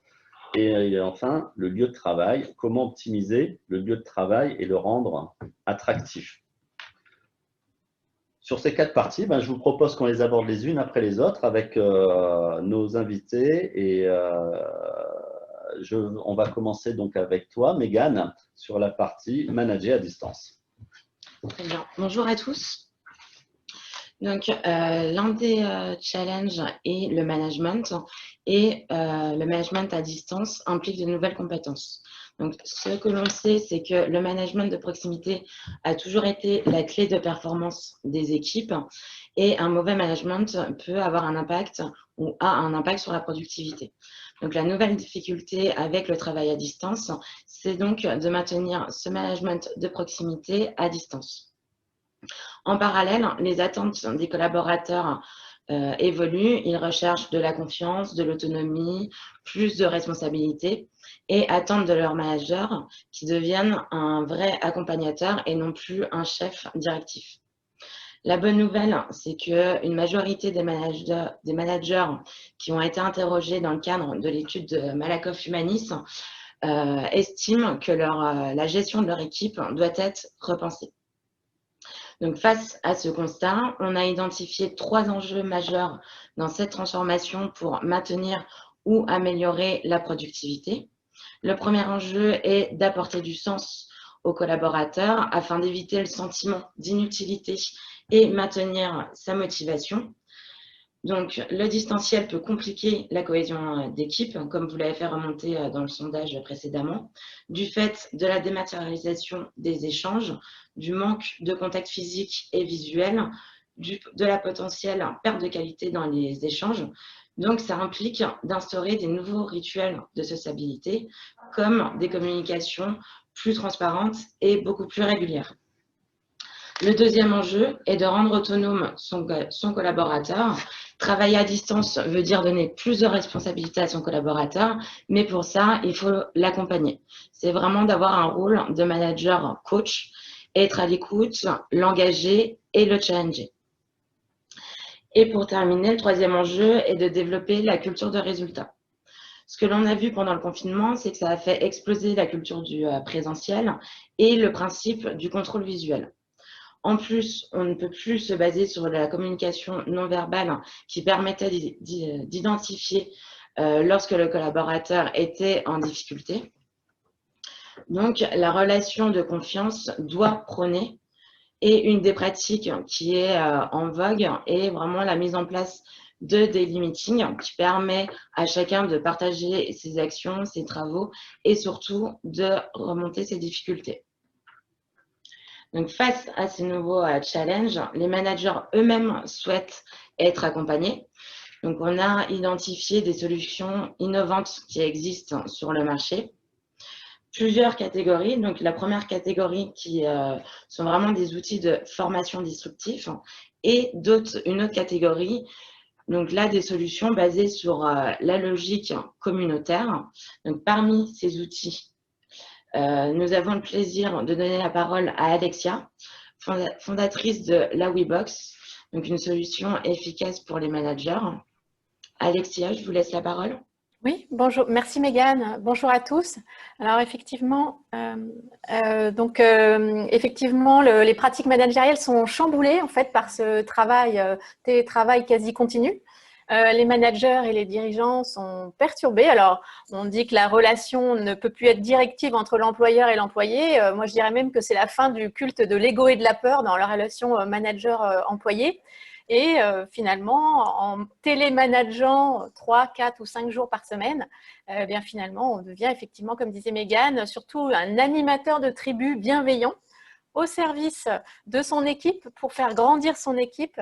Et enfin, le lieu de travail. Comment optimiser le lieu de travail et le rendre attractif. Sur ces 4 parties, je vous propose qu'on les aborde les unes après les autres avec nos invités et on va commencer donc avec toi, Mégane, sur la partie manager à distance. Très bien. Bonjour à tous. Donc, l'un des challenges est le management et le management à distance implique de nouvelles compétences. Donc, ce que l'on sait, c'est que le management de proximité a toujours été la clé de performance des équipes et un mauvais management peut avoir un impact ou a un impact sur la productivité. Donc, la nouvelle difficulté avec le travail à distance, c'est donc de maintenir ce management de proximité à distance. En parallèle, les attentes des collaborateurs évoluent. Ils recherchent de la confiance, de l'autonomie, plus de responsabilités et attendent de leur manager qui devienne un vrai accompagnateur et non plus un chef directif. La bonne nouvelle, c'est qu'une majorité des managers qui ont été interrogés dans le cadre de l'étude de Malakoff Humanis estiment que la gestion de leur équipe doit être repensée. Donc, face à ce constat, on a identifié 3 enjeux majeurs dans cette transformation pour maintenir ou améliorer la productivité. Le premier enjeu est d'apporter du sens aux collaborateurs afin d'éviter le sentiment d'inutilité et maintenir sa motivation. Donc, le distanciel peut compliquer la cohésion d'équipe, comme vous l'avez fait remonter dans le sondage précédemment, du fait de la dématérialisation des échanges, du manque de contact physique et visuel, de la potentielle perte de qualité dans les échanges. Donc, ça implique d'instaurer des nouveaux rituels de sociabilité, comme des communications plus transparentes et beaucoup plus régulières. Le deuxième enjeu est de rendre autonome son collaborateur. Travailler à distance veut dire donner plus de responsabilités à son collaborateur, mais pour ça, il faut l'accompagner. C'est vraiment d'avoir un rôle de manager coach, être à l'écoute, l'engager et le challenger. Et pour terminer, le troisième enjeu est de développer la culture de résultat. Ce que l'on a vu pendant le confinement, c'est que ça a fait exploser la culture du présentiel et le principe du contrôle visuel. En plus, on ne peut plus se baser sur la communication non verbale qui permettait d'identifier lorsque le collaborateur était en difficulté. Donc, la relation de confiance doit prôner. Et une des pratiques qui est en vogue est vraiment la mise en place de daily meeting qui permet à chacun de partager ses actions, ses travaux et surtout de remonter ses difficultés. Donc, face à ces nouveaux challenges, les managers eux-mêmes souhaitent être accompagnés. Donc, on a identifié des solutions innovantes qui existent sur le marché. Plusieurs catégories. Donc, la première catégorie qui sont vraiment des outils de formation disruptif et une autre catégorie, donc là, des solutions basées sur la logique communautaire. Donc, parmi ces outils, nous avons le plaisir de donner la parole à Alexia, fondatrice de la WeBox, donc une solution efficace pour les managers. Alexia, je vous laisse la parole. Oui, bonjour, merci Mégane, bonjour à tous. Alors effectivement, les pratiques managériales sont chamboulées en fait par ce télétravail quasi continu. Les managers et les dirigeants sont perturbés. Alors, on dit que la relation ne peut plus être directive entre l'employeur et l'employé. Moi, je dirais même que c'est la fin du culte de l'ego et de la peur dans la relation manager-employé. Et finalement, en télémanageant 3, 4 ou 5 jours par semaine, bien finalement, on devient effectivement, comme disait Mégane, surtout un animateur de tribu bienveillant au service de son équipe pour faire grandir son équipe,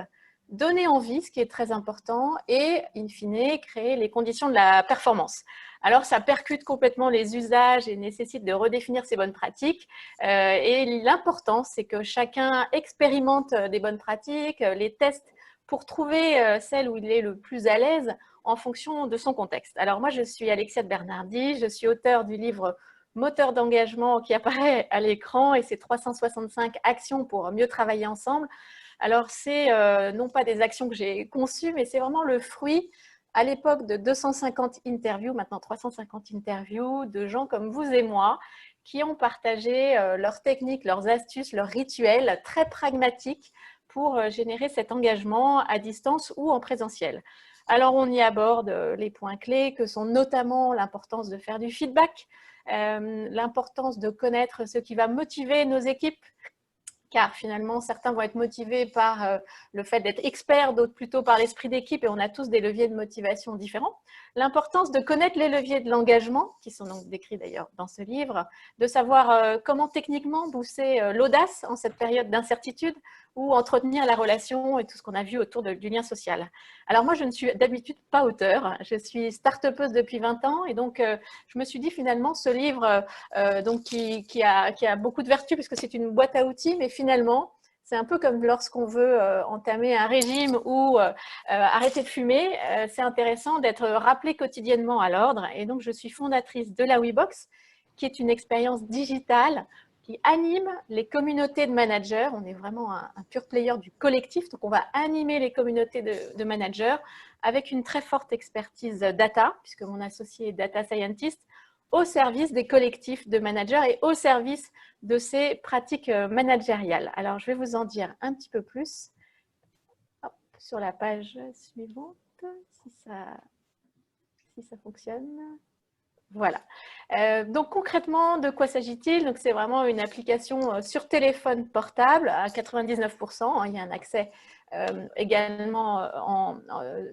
donner envie, ce qui est très important, et in fine, créer les conditions de la performance. Alors, ça percute complètement les usages et nécessite de redéfinir ses bonnes pratiques. Et l'important, c'est que chacun expérimente des bonnes pratiques, les teste pour trouver celle où il est le plus à l'aise en fonction de son contexte. Alors, moi, je suis Alexia de Bernardi, je suis auteure du livre Moteur d'engagement qui apparaît à l'écran et c'est 365 actions pour mieux travailler ensemble. Alors, c'est non pas des actions que j'ai conçues, mais c'est vraiment le fruit, à l'époque, de 250 interviews, maintenant 350 interviews, de gens comme vous et moi, qui ont partagé leurs techniques, leurs astuces, leurs rituels très pragmatiques pour générer cet engagement à distance ou en présentiel. Alors, on y aborde les points clés que sont notamment l'importance de faire du feedback, l'importance de connaître ce qui va motiver nos équipes, car finalement, certains vont être motivés par le fait d'être experts, d'autres plutôt par l'esprit d'équipe, et on a tous des leviers de motivation différents. L'importance de connaître les leviers de l'engagement, qui sont donc décrits d'ailleurs dans ce livre, de savoir comment techniquement booster l'audace en cette période d'incertitude, ou entretenir la relation et tout ce qu'on a vu autour du lien social. Alors moi, je ne suis d'habitude pas auteure, je suis start-upeuse depuis 20 ans, et donc je me suis dit finalement, ce livre donc qui a beaucoup de vertus, parce que c'est une boîte à outils, mais finalement, c'est un peu comme lorsqu'on veut entamer un régime ou arrêter de fumer, c'est intéressant d'être rappelé quotidiennement à l'ordre. Et donc, je suis fondatrice de la WeBox, qui est une expérience digitale qui anime les communautés de managers. On est vraiment un pure player du collectif, donc on va animer les communautés de managers avec une très forte expertise data, puisque mon associé est data scientist, au service des collectifs de managers et au service de ces pratiques managériales. Alors, je vais vous en dire un petit peu plus. Hop, sur la page suivante, si ça fonctionne. Voilà. Donc, concrètement, de quoi s'agit-il? Donc, c'est vraiment une application sur téléphone portable à 99%. Il y a un accès également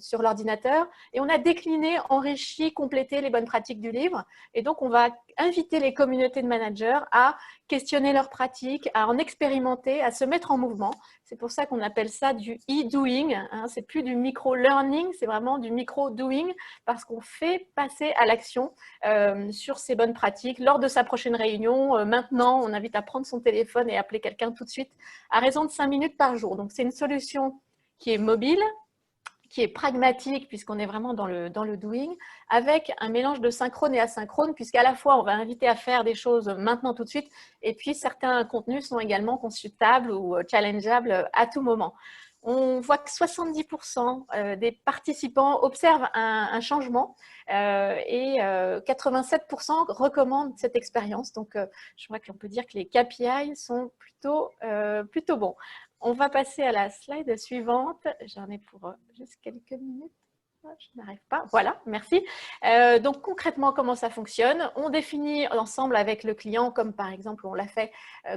sur l'ordinateur. Et on a décliné, enrichi, complété les bonnes pratiques du livre. Et donc, on va inviter les communautés de managers à questionner leurs pratiques, à en expérimenter, à se mettre en mouvement. C'est pour ça qu'on appelle ça du e-doing. Hein. C'est plus du micro-learning, c'est vraiment du micro-doing, parce qu'on fait passer à l'action sur ces bonnes pratiques lors de sa prochaine réunion. Maintenant, on invite à prendre son téléphone et appeler quelqu'un tout de suite à raison de 5 minutes par jour. Donc, c'est une solution qui est mobile, qui est pragmatique, puisqu'on est vraiment dans le doing, avec un mélange de synchrone et asynchrone, puisqu'à la fois, on va inviter à faire des choses maintenant tout de suite, et puis certains contenus sont également consultables ou challengeables à tout moment. On voit que 70% des participants observent un changement et 87% recommandent cette expérience. Donc, je crois qu'on peut dire que les KPI sont plutôt bons. On va passer à la slide suivante. J'en ai pour juste quelques minutes. Je n'arrive pas. Voilà, merci. Donc, concrètement, comment ça fonctionne? On définit ensemble avec le client, comme par exemple, on l'a fait,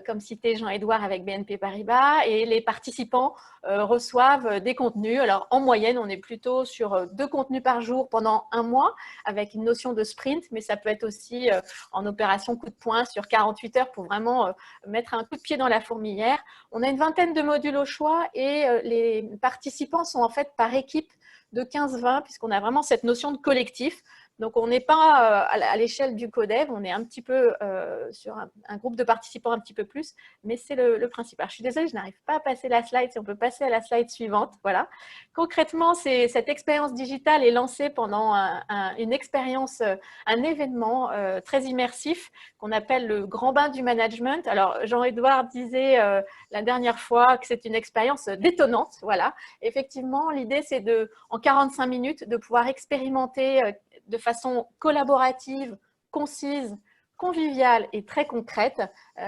comme cité Jean-Édouard avec BNP Paribas, et les participants reçoivent des contenus. Alors, en moyenne, on est plutôt sur 2 contenus par jour pendant 1 mois, avec une notion de sprint, mais ça peut être aussi en opération coup de poing sur 48 heures pour vraiment mettre un coup de pied dans la fourmilière. On a une vingtaine de modules au choix et les participants sont en fait par équipe de 15-20, puisqu'on a vraiment cette notion de collectif. Donc, on n'est pas à l'échelle du codev, on est un petit peu sur un groupe de participants un petit peu plus, mais c'est le principe. Alors, je suis désolée, je n'arrive pas à passer la slide, si on peut passer à la slide suivante. Voilà. Concrètement, cette expérience digitale est lancée pendant une expérience, un événement très immersif qu'on appelle le grand bain du management. Alors, Jean-Édouard disait la dernière fois que c'est une expérience détonnante. Voilà. Effectivement, l'idée, c'est en 45 minutes, de pouvoir expérimenter de façon collaborative, concise, conviviale et très concrète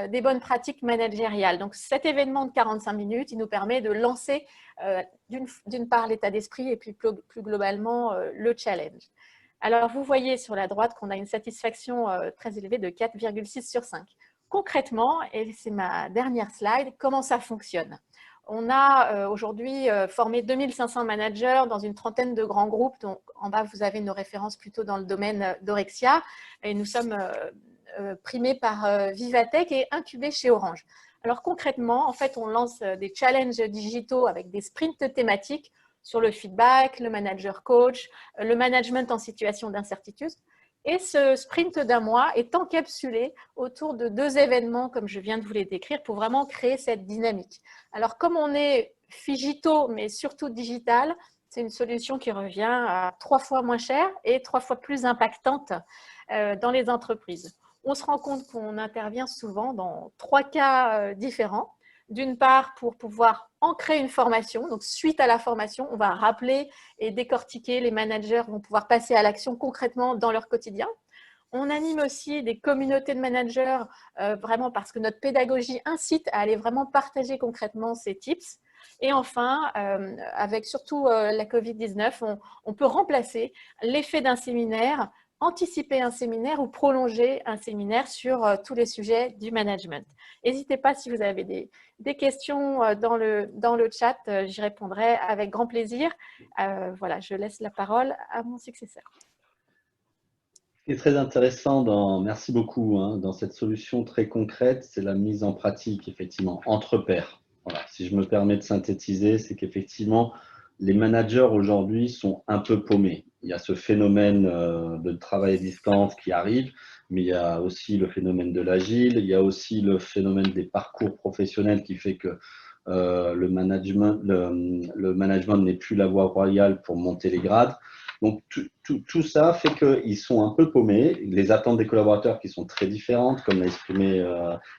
des bonnes pratiques managériales. Donc, cet événement de 45 minutes, il nous permet de lancer d'une part l'état d'esprit et puis plus globalement le challenge. Alors, vous voyez sur la droite qu'on a une satisfaction très élevée de 4,6 sur 5. Concrètement, et c'est ma dernière slide, comment ça fonctionne? On a aujourd'hui formé 2500 managers dans une trentaine de grands groupes. Donc, en bas, vous avez nos références plutôt dans le domaine d'Orexia. Et nous sommes primés par Vivatech et incubés chez Orange. Alors, concrètement, en fait, on lance des challenges digitaux avec des sprints thématiques sur le feedback, le manager coach, le management en situation d'incertitude. Et ce sprint d'1 mois est encapsulé autour de 2 événements, comme je viens de vous les décrire, pour vraiment créer cette dynamique. Alors, comme on est Figito, mais surtout digital, c'est une solution qui revient à 3 fois moins cher et 3 fois plus impactante dans les entreprises. On se rend compte qu'on intervient souvent dans 3 cas différents. D'une part, pour pouvoir ancrer une formation. Donc, suite à la formation, on va rappeler et décortiquer. Les managers vont pouvoir passer à l'action concrètement dans leur quotidien. On anime aussi des communautés de managers, vraiment parce que notre pédagogie incite à aller vraiment partager concrètement ces tips. Et enfin, avec surtout la Covid-19, on peut remplacer l'effet d'un séminaire, anticiper un séminaire ou prolonger un séminaire sur tous les sujets du management. N'hésitez pas si vous avez des questions dans le chat, j'y répondrai avec grand plaisir. Voilà, je laisse la parole à mon successeur. Ce qui est très intéressant, merci beaucoup, dans cette solution très concrète, c'est la mise en pratique, effectivement, entre pairs. Voilà, si je me permets de synthétiser, c'est qu'effectivement, les managers aujourd'hui sont un peu paumés. Il y a ce phénomène de travail à distance qui arrive, mais il y a aussi le phénomène de l'agile, il y a aussi le phénomène des parcours professionnels qui fait que le management n'est plus la voie royale pour monter les grades. Donc, tout ça fait qu'ils sont un peu paumés, les attentes des collaborateurs qui sont très différentes, comme l'a exprimé,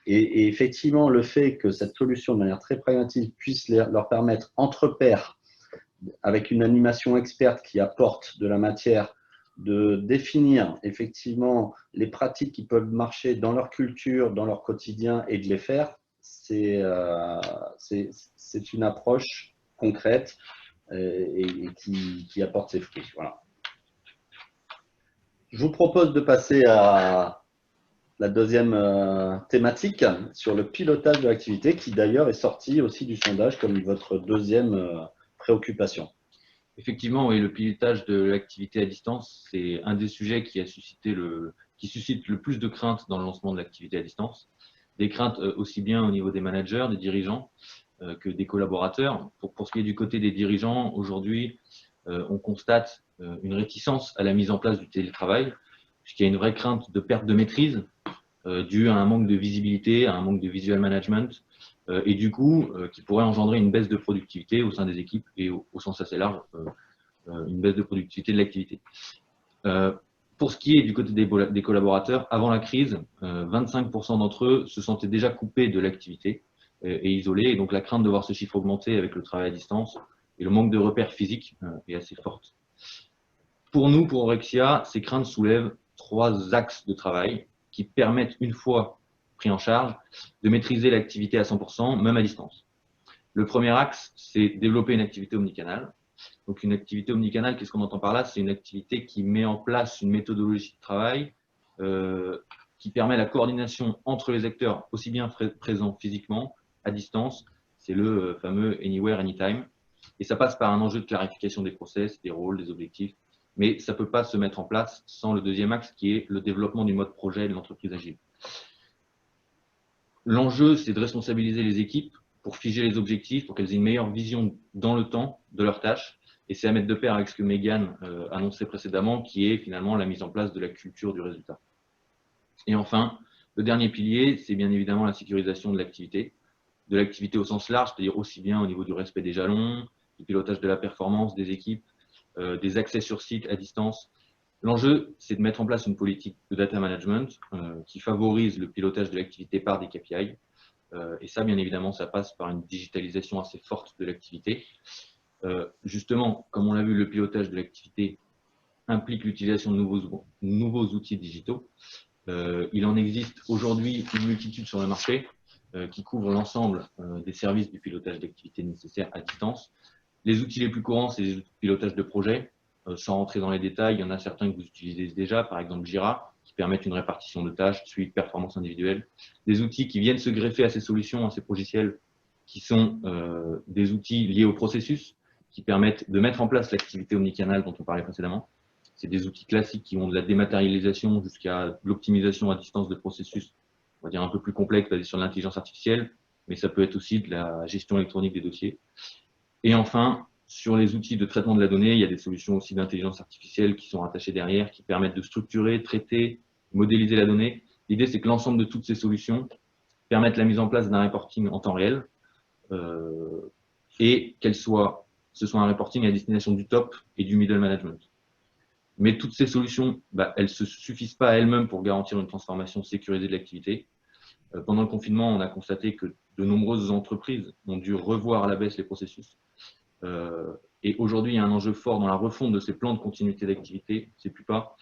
et effectivement, le fait que cette solution, de manière très pragmatique, puisse leur permettre, entre pairs, avec une animation experte qui apporte de la matière, de définir effectivement les pratiques qui peuvent marcher dans leur culture, dans leur quotidien et de les faire, c'est une approche concrète et qui apporte ses fruits. Voilà. Je vous propose de passer à la deuxième thématique sur le pilotage de l'activité, qui d'ailleurs est sorti aussi du sondage comme votre deuxième préoccupation. Effectivement, oui, le pilotage de l'activité à distance, c'est un des sujets qui suscite le plus de craintes dans le lancement de l'activité à distance. Des craintes aussi bien au niveau des managers, des dirigeants, que des collaborateurs. Pour ce qui est du côté des dirigeants, aujourd'hui, on constate une réticence à la mise en place du télétravail, puisqu'il y a une vraie crainte de perte de maîtrise due à un manque de visibilité, à un manque de visual management, et du coup, qui pourrait engendrer une baisse de productivité au sein des équipes et au sens assez large, une baisse de productivité de l'activité. Pour ce qui est du côté des collaborateurs, avant la crise, 25% d'entre eux se sentaient déjà coupés de l'activité et isolés. Et donc, la crainte de voir ce chiffre augmenter avec le travail à distance et le manque de repères physiques est assez forte. Pour nous, pour Orexia, ces craintes soulèvent 3 axes de travail qui permettent, une fois pris en charge, de maîtriser l'activité à 100%, même à distance. Le premier axe, c'est développer une activité omnicanale. Donc une activité omnicanal, qu'est-ce qu'on entend par là? C'est une activité qui met en place une méthodologie de travail qui permet la coordination entre les acteurs, aussi bien présents physiquement, à distance. C'est le fameux Anywhere, Anytime. Et ça passe par un enjeu de clarification des process, des rôles, des objectifs. Mais ça ne peut pas se mettre en place sans le deuxième axe qui est le développement du mode projet de l'entreprise agile. L'enjeu, c'est de responsabiliser les équipes pour figer les objectifs, pour qu'elles aient une meilleure vision dans le temps de leurs tâches. Et c'est à mettre de pair avec ce que Megan annonçait précédemment, qui est finalement la mise en place de la culture du résultat. Et enfin, le dernier pilier, c'est bien évidemment la sécurisation de l'activité au sens large, c'est-à-dire aussi bien au niveau du respect des jalons, du pilotage de la performance des équipes, des accès sur site à distance. L'enjeu, c'est de mettre en place une politique de data management qui favorise le pilotage de l'activité par des KPI. Et ça, bien évidemment, ça passe par une digitalisation assez forte de l'activité. Justement, comme on l'a vu, le pilotage de l'activité implique l'utilisation de nouveaux outils digitaux. Il en existe aujourd'hui une multitude sur le marché qui couvrent l'ensemble des services du pilotage d'activité nécessaires à distance. Les outils les plus courants, c'est les outils de pilotage de projet. Sans rentrer dans les détails, il y en a certains que vous utilisez déjà, par exemple Jira, qui permettent une répartition de tâches, suivi de performance individuelle. Des outils qui viennent se greffer à ces solutions, à ces logiciels, qui sont des outils liés au processus, qui permettent de mettre en place l'activité omnicanal dont on parlait précédemment. C'est des outils classiques qui vont de la dématérialisation jusqu'à l'optimisation à distance de processus, on va dire un peu plus complexe, basé sur l'intelligence artificielle, mais ça peut être aussi de la gestion électronique des dossiers. Et enfin, sur les outils de traitement de la donnée, il y a des solutions aussi d'intelligence artificielle qui sont rattachées derrière, qui permettent de structurer, traiter, modéliser la donnée. L'idée, c'est que l'ensemble de toutes ces solutions permettent la mise en place d'un reporting en temps réel et ce soit un reporting à destination du top et du middle management. Mais toutes ces solutions, elles ne se suffisent pas à elles-mêmes pour garantir une transformation sécurisée de l'activité. Pendant le confinement, on a constaté que de nombreuses entreprises ont dû revoir à la baisse les processus. Et aujourd'hui, il y a un enjeu fort dans la refonte de ces plans de continuité d'activité, c'est plus pas,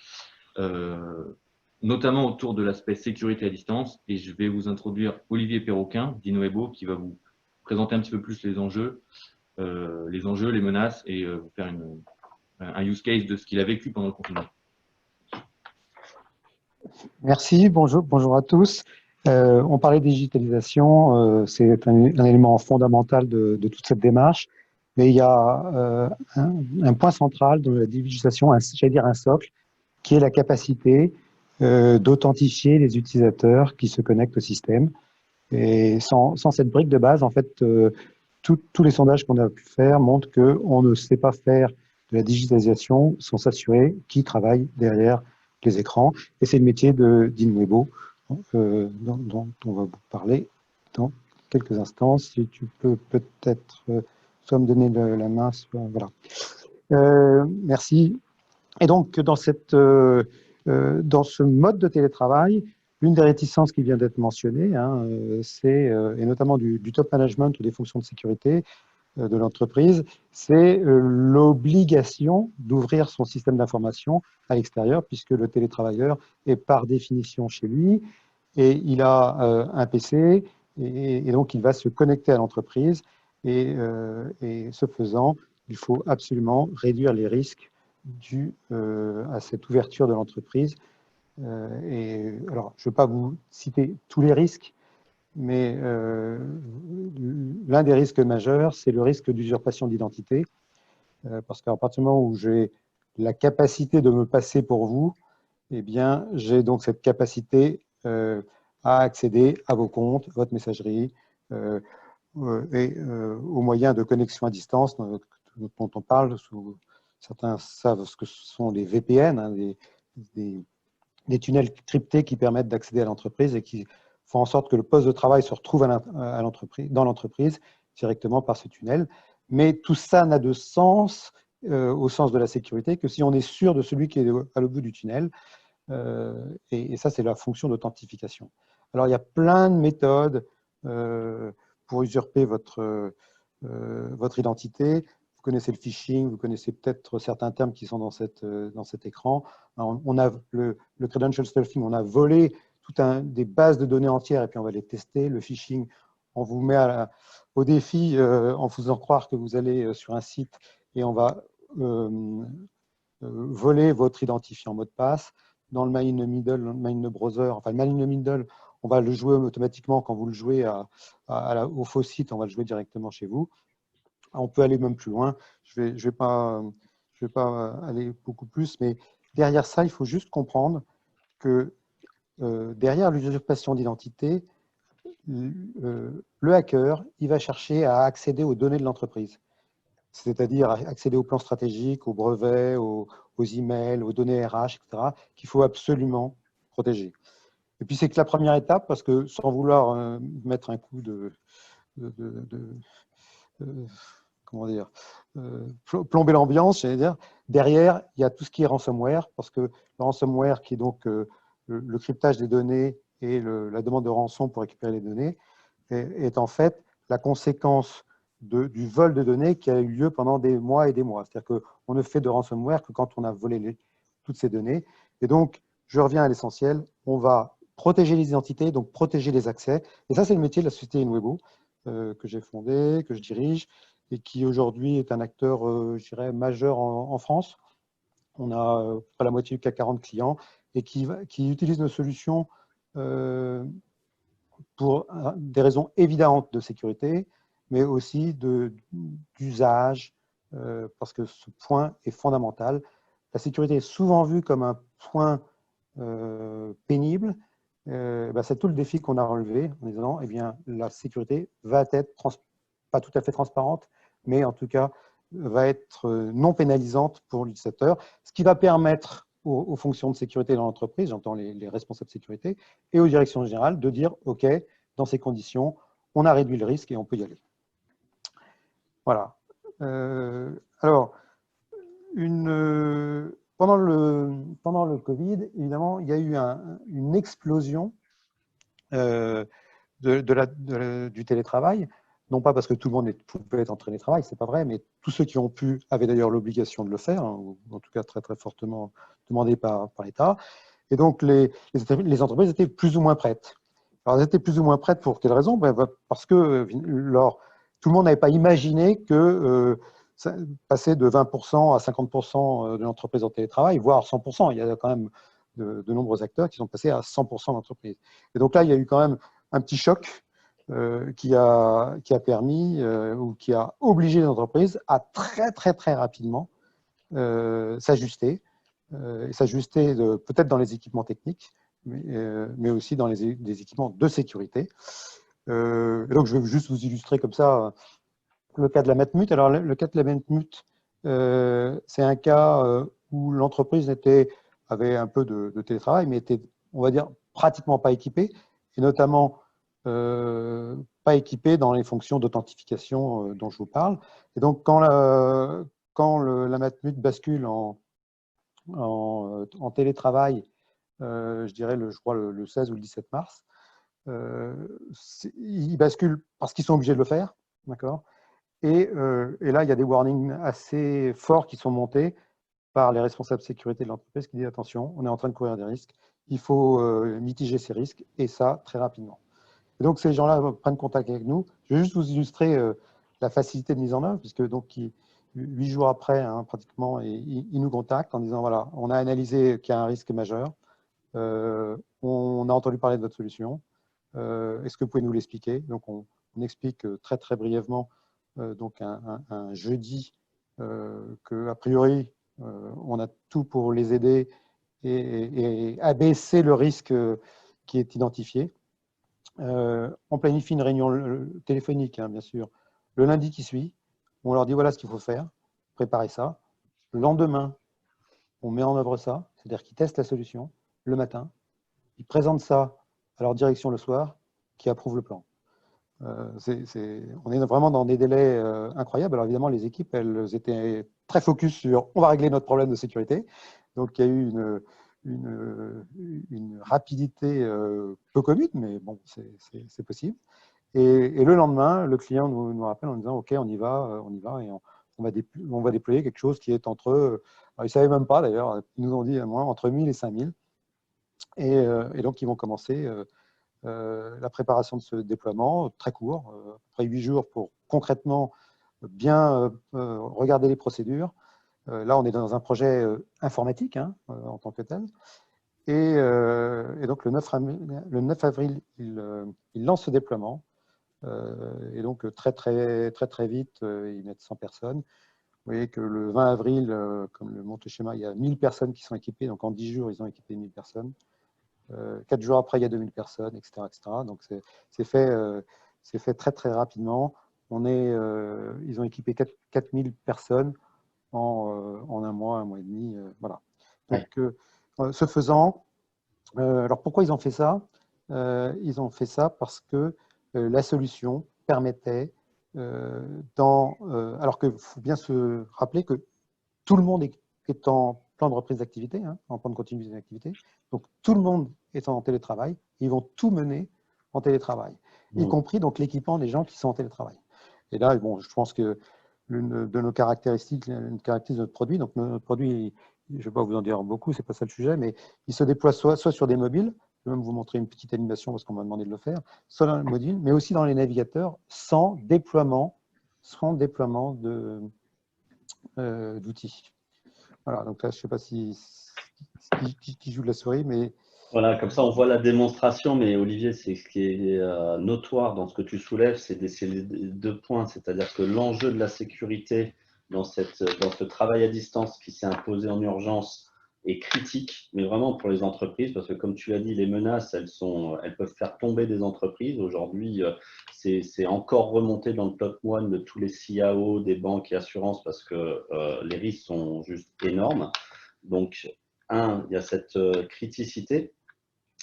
notamment autour de l'aspect sécurité à distance. Et je vais vous introduire Olivier Perroquin d'Innoebo qui va vous présenter un petit peu plus les enjeux, les menaces et vous faire un use case de ce qu'il a vécu pendant le confinement. Merci, bonjour à tous. On parlait de digitalisation, c'est un élément fondamental de toute cette démarche, mais il y a un point central dans la digitalisation, j'allais dire un socle, qui est la capacité d'authentifier les utilisateurs qui se connectent au système. Et sans cette brique de base, en fait, tous les sondages qu'on a pu faire montrent qu'on ne sait pas faire de la digitalisation sans s'assurer qui travaille derrière les écrans. Et c'est le métier d'Innoebo dont on va vous parler dans quelques instants. Si tu peux peut-être soit me donner la main, soit voilà. Merci. Et donc, dans ce mode de télétravail, l'une des réticences qui vient d'être mentionnée, et notamment du top management ou des fonctions de sécurité de l'entreprise, c'est l'obligation d'ouvrir son système d'information à l'extérieur, puisque le télétravailleur est par définition chez lui, et il a un PC, et donc il va se connecter à l'entreprise, et ce faisant, il faut absolument réduire les risques dus à cette ouverture de l'entreprise. Alors, je ne vais pas vous citer tous les risques, mais l'un des risques majeurs, c'est le risque d'usurpation d'identité, parce qu'à partir du moment où j'ai la capacité de me passer pour vous, eh bien, j'ai donc cette capacité à accéder à vos comptes, votre messagerie, et aux moyens de connexion à distance dont on parle. Certains savent ce que sont les VPN, des tunnels cryptés qui permettent d'accéder à l'entreprise et qui font en sorte que le poste de travail se retrouve dans l'entreprise directement par ce tunnel. Mais tout ça n'a de sens au sens de la sécurité que si on est sûr de celui qui est à l'autre bout du tunnel. Et ça, c'est la fonction d'authentification. Alors, il y a plein de méthodes pour usurper votre identité. Vous connaissez le phishing, vous connaissez peut-être certains termes qui sont dans cet écran. On a le credential stuffing, on a volé des bases de données entières et puis on va les tester. Le phishing, on vous met au défi en vous faisant croire que vous allez sur un site et on va voler votre identifiant mot de passe. Dans le Man in the Middle, le Man in the Browser, enfin le Man in the Middle, on va le jouer automatiquement quand vous le jouez au faux site, on va le jouer directement chez vous. On peut aller même plus loin. Je vais pas aller beaucoup plus, mais derrière ça, il faut juste comprendre que derrière l'usurpation d'identité, le hacker, il va chercher à accéder aux données de l'entreprise, c'est-à-dire accéder aux plans stratégiques, aux brevets, aux emails, aux données RH, etc., qu'il faut absolument protéger. Et puis, c'est que la première étape, parce que sans vouloir mettre un coup comment dire, plomber l'ambiance, j'allais dire, derrière, il y a tout ce qui est ransomware, parce que le ransomware, qui est donc le cryptage des données et la demande de rançon pour récupérer les données, est en fait la conséquence du vol de données qui a eu lieu pendant des mois et des mois. C'est-à-dire qu'on ne fait de ransomware que quand on a volé toutes ces données. Et donc, je reviens à l'essentiel, on va protéger les identités, donc protéger les accès. Et ça, c'est le métier de la société Inwebo, que j'ai fondée, que je dirige, et qui aujourd'hui est un acteur, je dirais, majeur en France. On a près la moitié du CAC 40 clients et qui utilise nos solutions pour des raisons évidentes de sécurité, mais aussi d'usage, parce que ce point est fondamental. La sécurité est souvent vue comme un point pénible. C'est tout le défi qu'on a relevé en disant, eh bien, la sécurité va être pas tout à fait transparente, mais en tout cas va être non pénalisante pour l'utilisateur, ce qui va permettre aux fonctions de sécurité dans l'entreprise, j'entends les responsables de sécurité, et aux directions générales de dire, OK, dans ces conditions, on a réduit le risque et on peut y aller. Voilà. Alors, pendant le Covid, évidemment, il y a eu une explosion du télétravail, non pas parce que tout le monde pouvait être en télétravail, c'est pas vrai, mais tous ceux qui ont pu avaient d'ailleurs l'obligation de le faire, hein, ou en tout cas très très fortement demandé par l'État. Et donc les entreprises étaient plus ou moins prêtes. Alors elles étaient plus ou moins prêtes pour quelle raison? Parce que tout le monde n'avait pas imaginé que passer de 20% à 50% de l'entreprise en télétravail, voire 100%, il y a quand même de nombreux acteurs qui sont passés à 100% d'entreprise. Et donc là, il y a eu quand même un petit choc qui a permis ou qui a obligé les entreprises à très très très rapidement s'ajuster, s'ajuster peut-être dans les équipements techniques, mais aussi dans des équipements de sécurité. Et donc je vais juste vous illustrer comme ça le cas de la Matmut. Alors le cas de la Matmut, c'est un cas où l'entreprise avait un peu de télétravail, mais était, on va dire, pratiquement pas équipée, et notamment pas équipée dans les fonctions d'authentification dont je vous parle. Et donc, quand la Matmut bascule en télétravail, je dirais, je crois, le 16 ou le 17 mars, ils basculent parce qu'ils sont obligés de le faire, d'accord ? Et là, il y a des warnings assez forts qui sont montés par les responsables de sécurité de l'entreprise qui disent attention, on est en train de courir des risques, il faut mitiger ces risques, et ça très rapidement. Et donc ces gens-là prennent contact avec nous. Je vais juste vous illustrer la facilité de mise en œuvre, puisque donc 8 jours après, hein, pratiquement, ils nous contactent en disant voilà, on a analysé qu'il y a un risque majeur, on a entendu parler de votre solution, est-ce que vous pouvez nous l'expliquer? Donc on explique très très brièvement donc un jeudi que a priori on a tout pour les aider et abaisser le risque qui est identifié. On planifie une réunion téléphonique, hein, bien sûr, le lundi qui suit. On leur dit voilà ce qu'il faut faire, préparez ça. Le lendemain, on met en œuvre ça, c'est-à-dire qu'ils testent la solution le matin, ils présentent ça à leur direction le soir, qui approuve le plan. On est vraiment dans des délais incroyables. Alors évidemment, les équipes, elles étaient très focus sur on va régler notre problème de sécurité. Donc il y a eu une rapidité peu commune, mais bon, c'est possible. Et le lendemain, le client nous rappelle en disant ok, on y va et on va déployer quelque chose qui est entre, alors ils ne savaient même pas d'ailleurs, ils nous ont dit à moi entre 1000 et 5000. Et donc ils vont commencer la préparation de ce déploiement très court, après 8 jours pour concrètement bien regarder les procédures. Là, on est dans un projet informatique hein, en tant que tel. Et donc, le 9 avril, il lance ce déploiement. Et donc, très vite, ils mettent 100 personnes. Vous voyez que le 20 avril, comme le montre le schéma, il y a 1000 personnes qui sont équipées. Donc, en 10 jours, ils ont équipé 1000 personnes. 4 jours après, il y a 2000 personnes, etc. Donc, c'est fait très rapidement. Ils ont équipé 4000 personnes en un mois et demi. Voilà. Donc, ce faisant, alors pourquoi ils ont fait ça? Ils ont fait ça parce que la solution permettait, alors qu'il faut bien se rappeler que tout le monde est en plan de reprise d'activité, hein, en plan de continuité d'activité, donc tout le monde est en télétravail, ils vont tout mener en télétravail, y compris donc l'équipement des gens qui sont en télétravail. Et là, bon, je pense que l'une de nos caractéristiques, une caractéristique de notre produit, donc notre produit, je ne vais pas vous en dire beaucoup, ce n'est pas ça le sujet, mais il se déploie soit sur des mobiles, je vais même vous montrer une petite animation parce qu'on m'a demandé de le faire, soit dans les mobiles, mais aussi dans les navigateurs, sans déploiement d'outils. Voilà, donc là, je ne sais pas qui joue de la souris, mais… Voilà, comme ça, on voit la démonstration, mais Olivier, c'est ce qui est notoire dans ce que tu soulèves, c'est les deux points, c'est-à-dire que l'enjeu de la sécurité dans ce travail à distance qui s'est imposé en urgence est critique, mais vraiment pour les entreprises, parce que comme tu l'as dit, les menaces, elles peuvent faire tomber des entreprises. Aujourd'hui, c'est encore remonté dans le top 1 de tous les CIO, des banques et assurances, parce que les risques sont juste énormes. Donc, il y a cette criticité.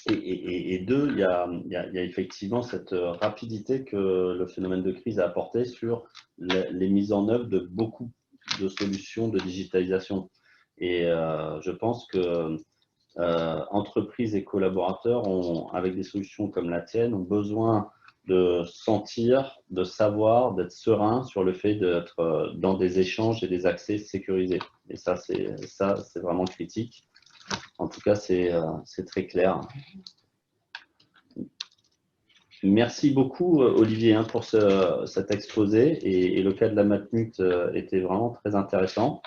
Et deux, il y a effectivement cette rapidité que le phénomène de crise a apporté sur les mises en œuvre de beaucoup de solutions de digitalisation. Et je pense que entreprises et collaborateurs, avec des solutions comme la tienne, ont besoin de sentir, de savoir, d'être serein sur le fait d'être dans des échanges et des accès sécurisés. Et ça, c'est vraiment critique. En tout cas, c'est très clair. Merci beaucoup, Olivier, pour cet exposé. Et le cas de la Matmut était vraiment très intéressant.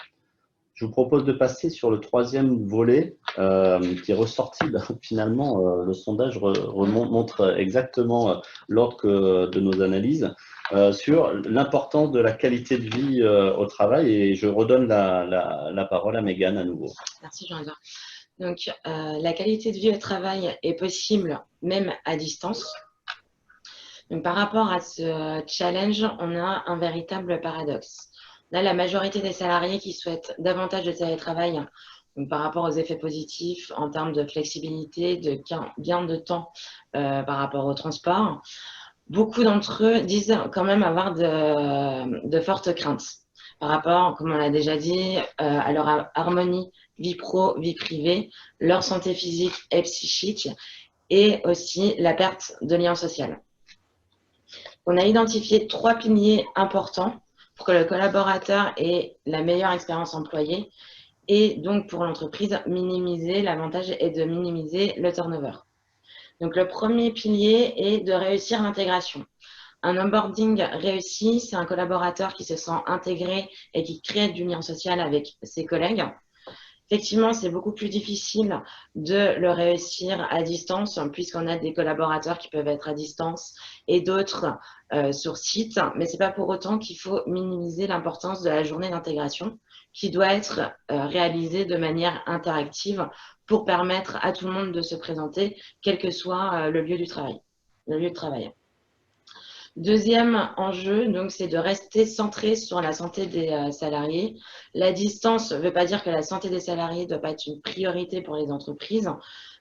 Je vous propose de passer sur le troisième volet qui est ressorti. Finalement, le sondage montre exactement l'ordre de nos analyses sur l'importance de la qualité de vie au travail. Et je redonne la parole à Mégane à nouveau. Merci, Jean-Edouard. Donc, la qualité de vie au travail est possible même à distance. Donc, par rapport à ce challenge, on a un véritable paradoxe. On a la majorité des salariés qui souhaitent davantage de télétravail donc par rapport aux effets positifs en termes de flexibilité, de gain de temps par rapport au transport. Beaucoup d'entre eux disent quand même avoir de fortes craintes par rapport, comme on l'a déjà dit, à leur harmonie vie pro, vie privée, leur santé physique et psychique et aussi la perte de lien social. On a identifié 3 piliers importants pour que le collaborateur ait la meilleure expérience employée et donc pour l'entreprise, minimiser l'avantage est de minimiser le turnover. Donc le premier pilier est de réussir l'intégration. Un onboarding réussi, c'est un collaborateur qui se sent intégré et qui crée du lien social avec ses collègues. Effectivement, c'est beaucoup plus difficile de le réussir à distance puisqu'on a des collaborateurs qui peuvent être à distance et d'autres sur site, mais ce n'est pas pour autant qu'il faut minimiser l'importance de la journée d'intégration qui doit être réalisée de manière interactive pour permettre à tout le monde de se présenter, quel que soit le lieu du travail, le lieu de travail. Deuxième enjeu, donc, c'est de rester centré sur la santé des salariés. La distance ne veut pas dire que la santé des salariés ne doit pas être une priorité pour les entreprises,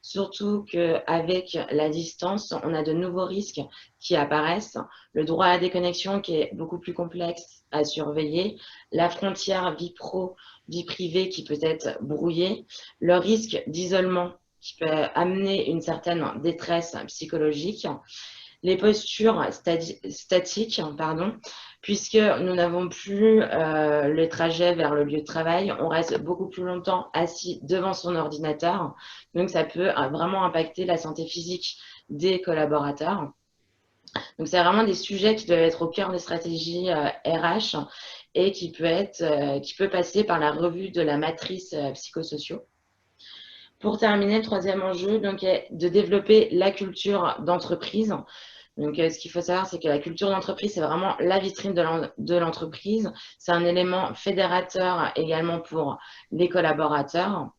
surtout qu'avec la distance, on a de nouveaux risques qui apparaissent. Le droit à la déconnexion qui est beaucoup plus complexe à surveiller, la frontière vie pro, vie privée qui peut être brouillée, le risque d'isolement qui peut amener une certaine détresse psychologique, les postures statiques, puisque nous n'avons plus le trajet vers le lieu de travail, on reste beaucoup plus longtemps assis devant son ordinateur, donc ça peut vraiment impacter la santé physique des collaborateurs. Donc, c'est vraiment des sujets qui doivent être au cœur des stratégies RH et qui peut passer par la revue de la matrice psychosociaux. Pour terminer, le troisième enjeu donc, est de développer la culture d'entreprise. Donc, ce qu'il faut savoir, c'est que la culture d'entreprise, c'est vraiment la vitrine de l'entreprise. C'est un élément fédérateur également pour les collaborateurs.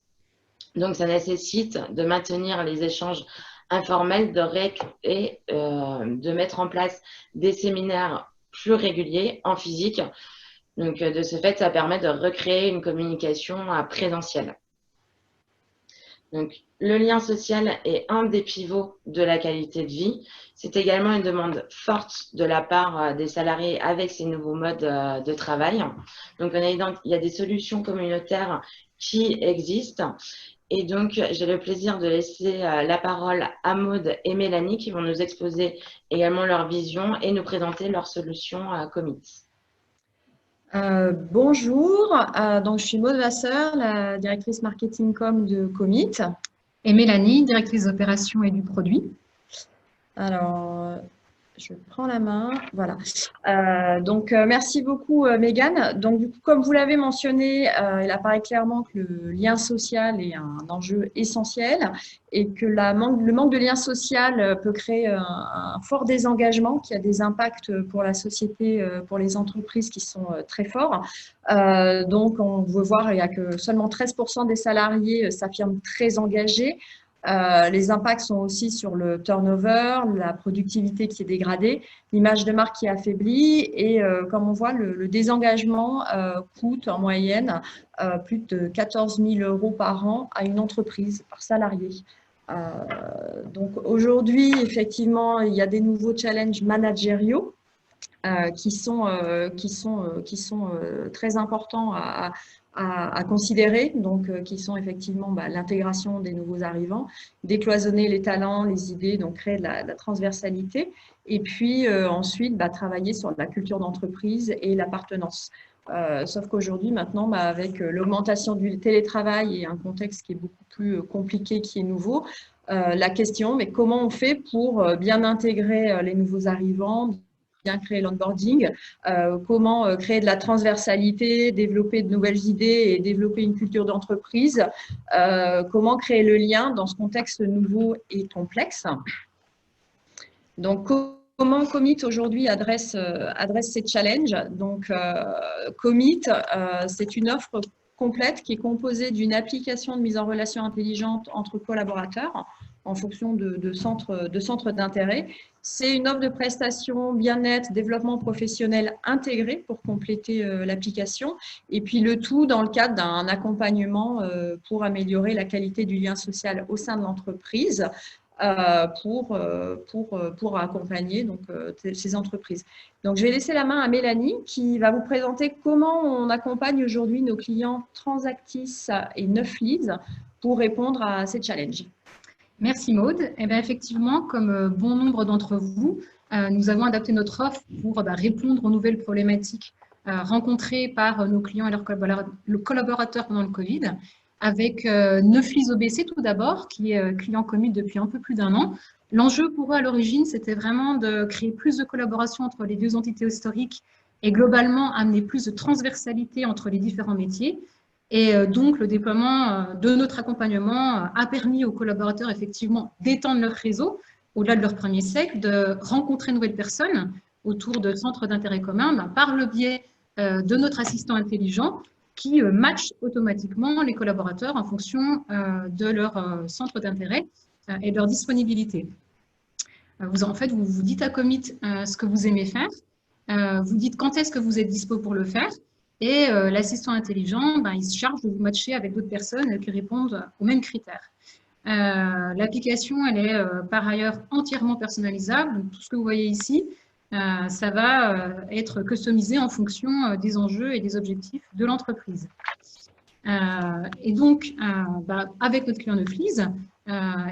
Donc, ça nécessite de maintenir les échanges informels et de mettre en place des séminaires plus réguliers en physique. Donc, de ce fait, ça permet de recréer une communication présentielle. Donc, le lien social est un des pivots de la qualité de vie. C'est également une demande forte de la part des salariés avec ces nouveaux modes de travail. Donc, il y a des solutions communautaires qui existent. Et donc, j'ai le plaisir de laisser la parole à Maude et Mélanie qui vont nous exposer également leur vision et nous présenter leurs solutions à Commit. Bonjour, donc je suis Maude Vasseur, la directrice marketing com de Commit. Et Mélanie, directrice d'opération et du produit. Alors, je prends la main, voilà. Merci beaucoup Mégane. Donc du coup, comme vous l'avez mentionné, il apparaît clairement que le lien social est un enjeu essentiel et que le manque de lien social peut créer un fort désengagement qui a des impacts pour la société, pour les entreprises qui sont très forts. Donc on veut voir, il n'y a que seulement 13% des salariés s'affirment très engagés. Les impacts sont aussi sur le turnover, la productivité qui est dégradée, l'image de marque qui est affaiblie et comme on voit, le désengagement coûte en moyenne plus de 14 000 € par an à une entreprise par salarié. Donc aujourd'hui, effectivement, il y a des nouveaux challenges managériaux qui sont très importants à considérer, donc qui sont effectivement l'intégration des nouveaux arrivants, décloisonner les talents, les idées, donc créer de la transversalité, et puis ensuite travailler sur la culture d'entreprise et l'appartenance. Sauf qu'aujourd'hui, maintenant, avec l'augmentation du télétravail et un contexte qui est beaucoup plus compliqué, qui est nouveau, la question, mais comment on fait pour bien intégrer les nouveaux arrivants, bien créer l'onboarding, comment créer de la transversalité, développer de nouvelles idées et développer une culture d'entreprise, comment créer le lien dans ce contexte nouveau et complexe. Donc, comment Commit aujourd'hui adresse ces challenges? Donc, Commit, c'est une offre complète qui est composée d'une application de mise en relation intelligente entre collaborateurs en fonction de centres d'intérêt. C'est une offre de prestation bien-être, développement professionnel intégré pour compléter l'application. Et puis le tout dans le cadre d'un accompagnement pour améliorer la qualité du lien social au sein de l'entreprise pour accompagner donc, ces entreprises. Donc je vais laisser la main à Mélanie qui va vous présenter comment on accompagne aujourd'hui nos clients Transactis et Neufleads pour répondre à ces challenges. Merci Maude. Eh bien, effectivement, comme bon nombre d'entre vous, nous avons adapté notre offre pour répondre aux nouvelles problématiques rencontrées par nos clients et leurs collaborateurs pendant le Covid, avec Neufleads OBC tout d'abord, qui est client Commit depuis un peu plus d'1 an. L'enjeu pour eux à l'origine, c'était vraiment de créer plus de collaboration entre les deux entités historiques et globalement amener plus de transversalité entre les différents métiers. Et donc, le déploiement de notre accompagnement a permis aux collaborateurs effectivement d'étendre leur réseau au-delà de leur premier siècle, de rencontrer de nouvelles personnes autour de centres d'intérêt commun par le biais de notre assistant intelligent qui match automatiquement les collaborateurs en fonction de leur centre d'intérêt et de leur disponibilité. En fait, vous dites à Commit ce que vous aimez faire, vous dites quand est-ce que vous êtes dispo pour le faire. Et l'assistant intelligent, il se charge de vous matcher avec d'autres personnes qui répondent aux mêmes critères. L'application, elle est par ailleurs entièrement personnalisable. Donc, tout ce que vous voyez ici, ça va être customisé en fonction des enjeux et des objectifs de l'entreprise. Et donc, avec notre client Neufleads,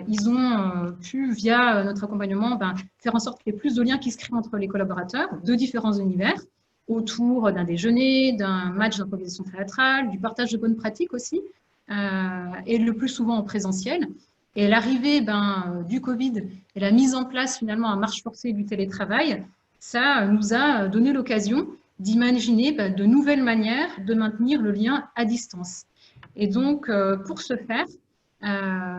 ils ont pu, via notre accompagnement, faire en sorte qu'il y ait plus de liens qui se créent entre les collaborateurs de différents univers, autour d'un déjeuner, d'un match d'improvisation théâtrale, du partage de bonnes pratiques aussi, et le plus souvent en présentiel. Et l'arrivée du Covid et la mise en place finalement à marche forcée du télétravail, ça nous a donné l'occasion d'imaginer de nouvelles manières de maintenir le lien à distance. Et donc, pour ce faire,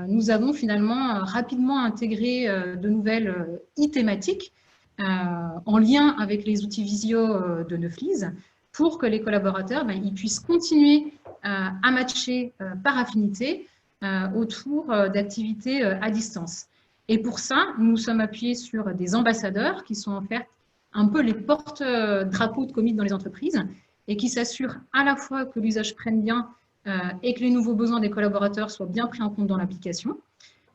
nous avons finalement rapidement intégré de nouvelles e-thématiques en lien avec les outils visio de Neuflis pour que les collaborateurs ils puissent continuer à matcher par affinité autour d'activités à distance. Et pour ça, nous nous sommes appuyés sur des ambassadeurs qui sont en fait un peu les porte-drapeaux de Commit dans les entreprises et qui s'assurent à la fois que l'usage prenne bien et que les nouveaux besoins des collaborateurs soient bien pris en compte dans l'application.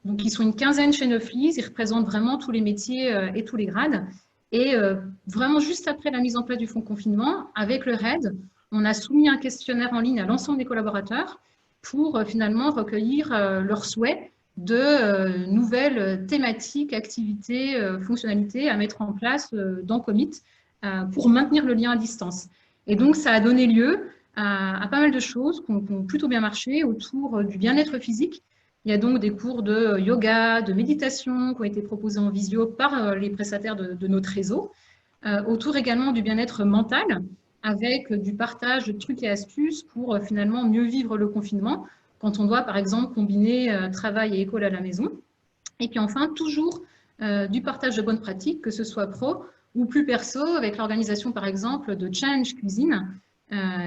Donc, ils sont une quinzaine chez Neuflis, ils représentent vraiment tous les métiers et tous les grades. Et vraiment, juste après la mise en place du fonds confinement, avec le RAID, on a soumis un questionnaire en ligne à l'ensemble des collaborateurs pour finalement recueillir leurs souhaits de nouvelles thématiques, activités, fonctionnalités à mettre en place dans Commit pour maintenir le lien à distance. Et donc, ça a donné lieu à pas mal de choses qui ont plutôt bien marché autour du bien-être physique. Il y a donc des cours de yoga, de méditation qui ont été proposés en visio par les prestataires de notre réseau, autour également du bien-être mental, avec du partage de trucs et astuces pour finalement mieux vivre le confinement, quand on doit par exemple combiner travail et école à la maison. Et puis enfin, toujours du partage de bonnes pratiques, que ce soit pro ou plus perso, avec l'organisation par exemple de Challenge Cuisine,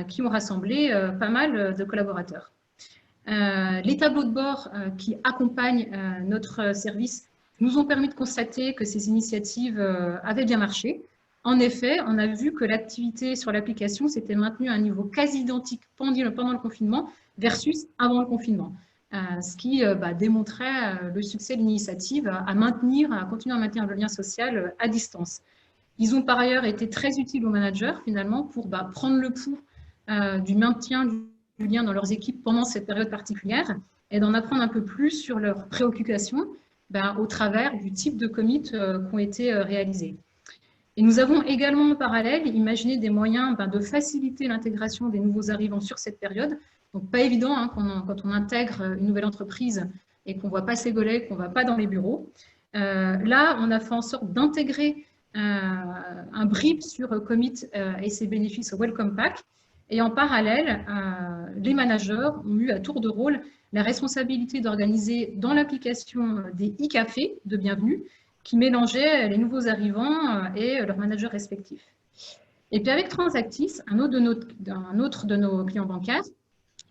qui ont rassemblé pas mal de collaborateurs. Les tableaux de bord qui accompagnent notre service nous ont permis de constater que ces initiatives avaient bien marché. En effet, on a vu que l'activité sur l'application s'était maintenue à un niveau quasi identique pendant le confinement versus avant le confinement, ce qui démontrait le succès de l'initiative à continuer à maintenir le lien social à distance. Ils ont par ailleurs été très utiles aux managers finalement pour prendre le pouls du maintien du lien dans leurs équipes pendant cette période particulière et d'en apprendre un peu plus sur leurs préoccupations au travers du type de commits qui ont été réalisés. Et nous avons également en parallèle imaginé des moyens de faciliter l'intégration des nouveaux arrivants sur cette période. Donc pas évident quand on intègre une nouvelle entreprise et qu'on ne voit pas ses collègues, qu'on ne va pas dans les bureaux. Là, on a fait en sorte d'intégrer un brief sur Commit et ses bénéfices au Welcome Pack. Et en parallèle, les managers ont eu à tour de rôle la responsabilité d'organiser dans l'application des e-cafés de bienvenue qui mélangeaient les nouveaux arrivants et leurs managers respectifs. Et puis avec Transactis, un autre de nos clients bancaires,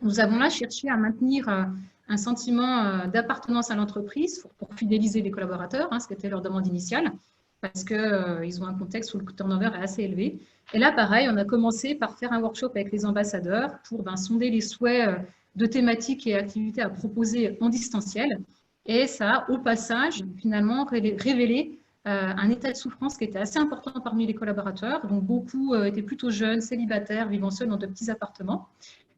nous avons là cherché à maintenir un sentiment d'appartenance à l'entreprise pour fidéliser les collaborateurs, ce qui était leur demande initiale, parce qu'ils ont un contexte où le turnover est assez élevé. Et là, pareil, on a commencé par faire un workshop avec les ambassadeurs pour sonder les souhaits de thématiques et activités à proposer en distanciel. Et ça a, au passage, finalement, révélé un état de souffrance qui était assez important parmi les collaborateurs. Donc, beaucoup étaient plutôt jeunes, célibataires, vivant seuls dans de petits appartements.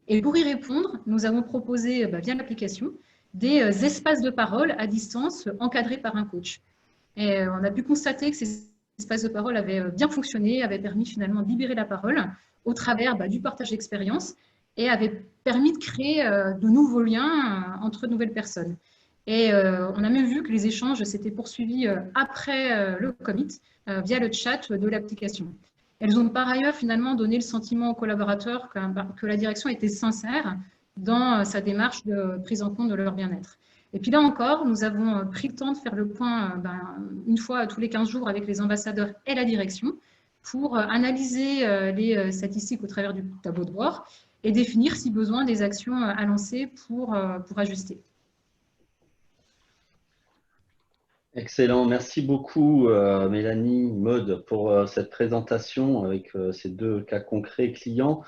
Et pour y répondre, nous avons proposé, via l'application, des espaces de parole à distance encadrés par un coach. Et on a pu constater que ces espaces de parole avaient bien fonctionné, avaient permis finalement de libérer la parole au travers du partage d'expériences et avaient permis de créer de nouveaux liens entre de nouvelles personnes. Et on a même vu que les échanges s'étaient poursuivis après le commit via le chat de l'application. Elles ont par ailleurs finalement donné le sentiment aux collaborateurs que la direction était sincère dans sa démarche de prise en compte de leur bien-être. Et puis là encore, nous avons pris le temps de faire le point une fois tous les 15 jours avec les ambassadeurs et la direction pour analyser les statistiques au travers du tableau de bord et définir si besoin des actions à lancer pour ajuster. Excellent, merci beaucoup Mélanie, Maud, pour cette présentation avec ces deux cas concrets clients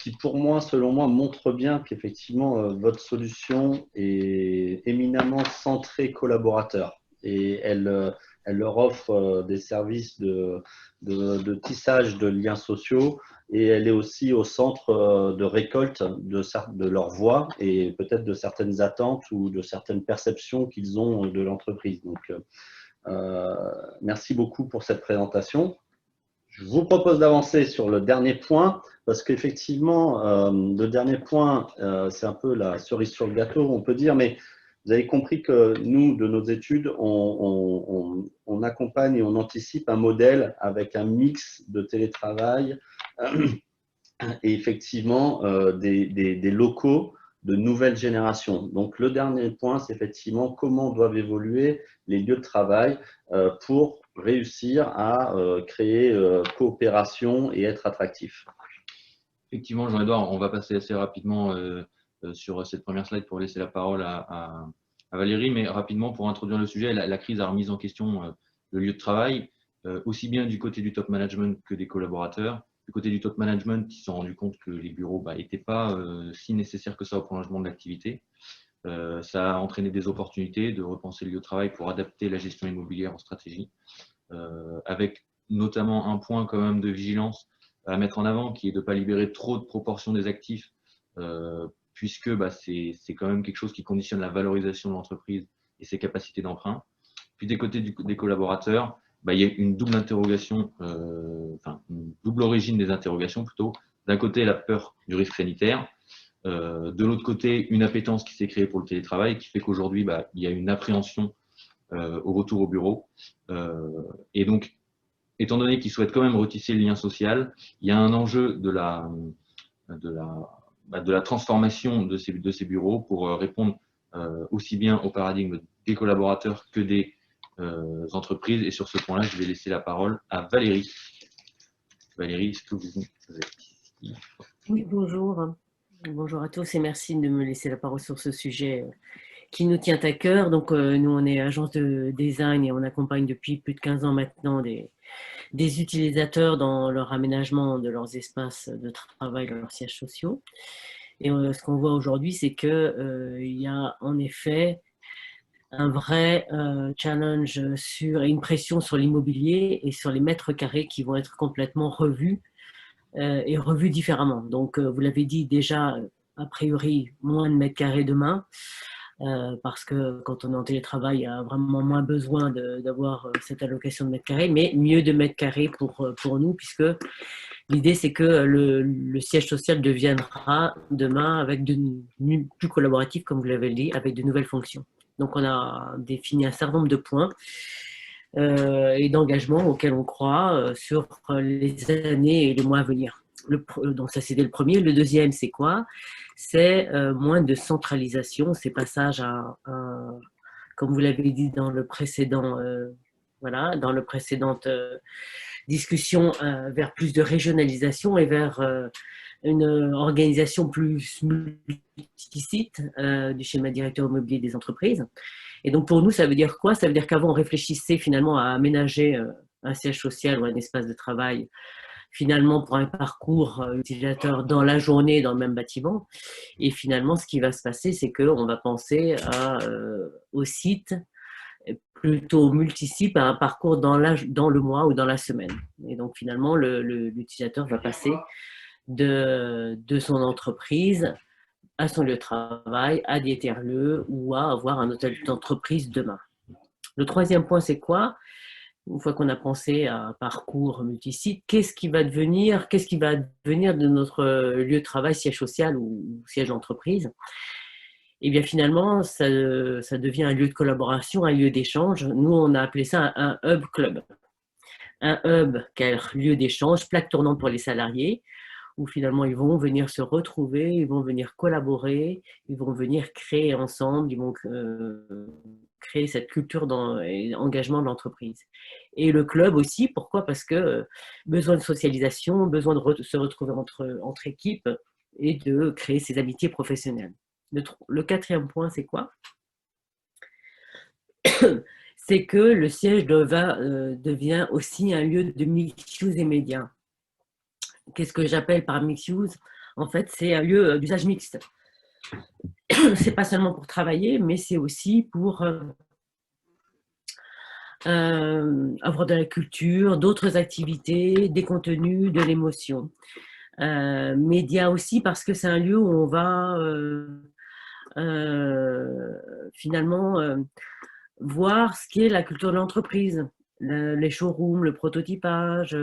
qui pour moi, selon moi, montrent bien qu'effectivement votre solution est éminemment centrée collaborateur et elle leur offre des services de tissage de liens sociaux et elle est aussi au centre de récolte de leur voix et peut-être de certaines attentes ou de certaines perceptions qu'ils ont de l'entreprise. Donc, merci beaucoup pour cette présentation. Je vous propose d'avancer sur le dernier point parce qu'effectivement, le dernier point, c'est un peu la cerise sur le gâteau, on peut dire, mais Vous avez compris que nous, de nos études, on accompagne et on anticipe un modèle avec un mix de télétravail et effectivement des locaux de nouvelle génération. Donc, le dernier point, c'est effectivement comment doivent évoluer les lieux de travail pour réussir à créer coopération et être attractif. Effectivement, Jean-Edouard, on va passer assez rapidement sur cette première slide pour laisser la parole à Valérie, mais rapidement pour introduire le sujet, la crise a remis en question le lieu de travail, aussi bien du côté du top management que des collaborateurs. Du côté du top management, ils se sont rendus compte que les bureaux n'étaient pas si nécessaires que ça au prolongement de l'activité. Ça a entraîné des opportunités de repenser le lieu de travail pour adapter la gestion immobilière en stratégie, avec notamment un point quand même de vigilance à mettre en avant, qui est de ne pas libérer trop de proportions des actifs, puisque c'est quand même quelque chose qui conditionne la valorisation de l'entreprise et ses capacités d'emprunt. Puis des côtés des collaborateurs, il y a une double interrogation, une double origine des interrogations plutôt. D'un côté, la peur du risque sanitaire. De l'autre côté, une appétence qui s'est créée pour le télétravail, qui fait qu'aujourd'hui, il y a une appréhension au retour au bureau. Et donc, étant donné qu'ils souhaitent quand même retisser le lien social, il y a un enjeu de la transformation de ces bureaux pour répondre aussi bien au paradigme des collaborateurs que des entreprises. Et sur ce point-là, je vais laisser la parole à Valérie. Valérie, est-ce que vous êtes ici? Oui, bonjour. Bonjour à tous et merci de me laisser la parole sur ce sujet qui nous tient à cœur. Donc, nous, on est agence de design et on accompagne depuis plus de 15 ans maintenant des utilisateurs dans leur aménagement de leurs espaces de travail, de leurs sièges sociaux. Et ce qu'on voit aujourd'hui, c'est qu'il y a en effet un vrai challenge et une pression sur l'immobilier et sur les mètres carrés qui vont être complètement revus et revus différemment. Donc, vous l'avez dit déjà, a priori, moins de mètres carrés demain, parce que quand on est en télétravail, il y a vraiment moins besoin d'avoir cette allocation de mètres carrés, mais mieux de mètres carrés pour nous, puisque l'idée, c'est que le siège social deviendra demain avec plus collaboratif, comme vous l'avez dit, avec de nouvelles fonctions. Donc, on a défini un certain nombre de points et d'engagements auxquels on croit sur les années et les mois à venir. Donc, ça, c'était le premier. Le deuxième, c'est quoi? C'est moins de centralisation, ces passages comme vous l'avez dit dans le précédent, dans le précédente discussion, vers plus de régionalisation et vers une organisation plus multisite du schéma directeur immobilier des entreprises. Et donc, pour nous, ça veut dire quoi? Ça veut dire qu'avant, on réfléchissait finalement à aménager un siège social ou un espace de travail finalement pour un parcours utilisateur dans la journée dans le même bâtiment. Et finalement, ce qui va se passer, c'est qu'on va penser au site plutôt multisite, à un parcours dans le mois ou dans la semaine. Et donc finalement, l'utilisateur va passer de son entreprise à son lieu de travail, à des tiers-lieux ou à avoir un hôtel d'entreprise demain. Le troisième point, c'est quoi? Une fois qu'on a pensé à un parcours multisite, qu'est-ce qui va devenir de notre lieu de travail, siège social ou siège d'entreprise? Et bien finalement, ça devient un lieu de collaboration, un lieu d'échange. Nous, on a appelé ça un hub club. Un hub qui est un lieu d'échange, plaque tournante pour les salariés, où finalement ils vont venir se retrouver, ils vont venir collaborer, ils vont venir créer ensemble, ils vont créer cette culture et engagement de l'entreprise. Et le club aussi, pourquoi? Parce que besoin de socialisation, besoin de se retrouver entre équipes et de créer ses amitiés professionnelles. Le quatrième point, c'est quoi? C'est que le siège devient aussi un lieu de mixed-use et médias. Qu'est-ce que j'appelle par mixed-use? En fait, c'est un lieu d'usage mixte. C'est pas seulement pour travailler, mais c'est aussi pour avoir de la culture, d'autres activités, des contenus, de l'émotion. Médias aussi parce que c'est un lieu où on va finalement voir ce qu'est la culture de l'entreprise, les showrooms, le prototypage,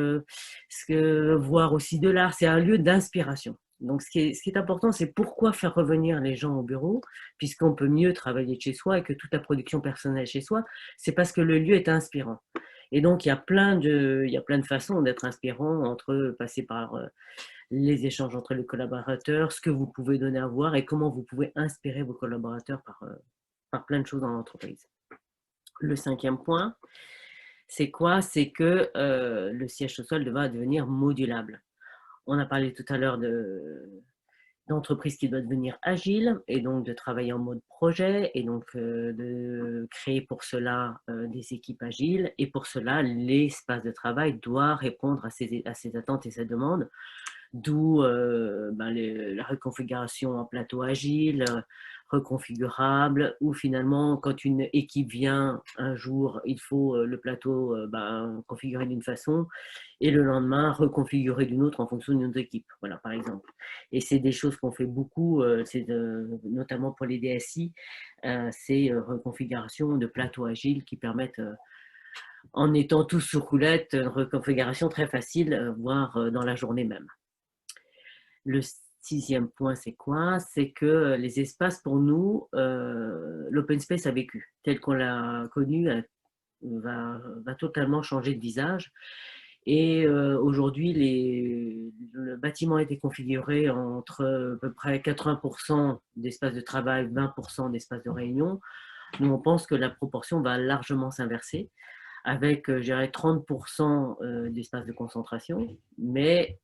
voir aussi de l'art. C'est un lieu d'inspiration. Donc, ce qui est important, c'est pourquoi faire revenir les gens au bureau, puisqu'on peut mieux travailler de chez soi et que toute la production personnelle chez soi, c'est parce que le lieu est inspirant. Et donc, il y a plein de façons d'être inspirant, entre passer par les échanges entre les collaborateurs, ce que vous pouvez donner à voir et comment vous pouvez inspirer vos collaborateurs par plein de choses dans l'entreprise. Le 5e point, c'est quoi? C'est que le siège social va devenir modulable. On a parlé tout à l'heure d'entreprises qui doivent devenir agiles et donc de travailler en mode projet et donc de créer pour cela des équipes agiles. Et pour cela, l'espace de travail doit répondre à ces attentes et ces demandes, d'où la reconfiguration en plateau agile, reconfigurable, où finalement, quand une équipe vient un jour, il faut le plateau configurer d'une façon et le lendemain, reconfigurer d'une autre en fonction d'une autre équipe, voilà, par exemple. Et c'est des choses qu'on fait beaucoup, notamment pour les DSI, c'est reconfiguration de plateaux agiles qui permettent, en étant tous sous roulette, une reconfiguration très facile, voire dans la journée même. Le 6e point, c'est quoi? C'est que les espaces, pour nous, l'open space a vécu. Tel qu'on l'a connu, va totalement changer de visage. Et aujourd'hui, le bâtiment a été configuré entre à peu près 80% d'espace de travail, 20% d'espace de réunion. Nous, on pense que la proportion va largement s'inverser, avec, je dirais, 30% d'espace de concentration, mais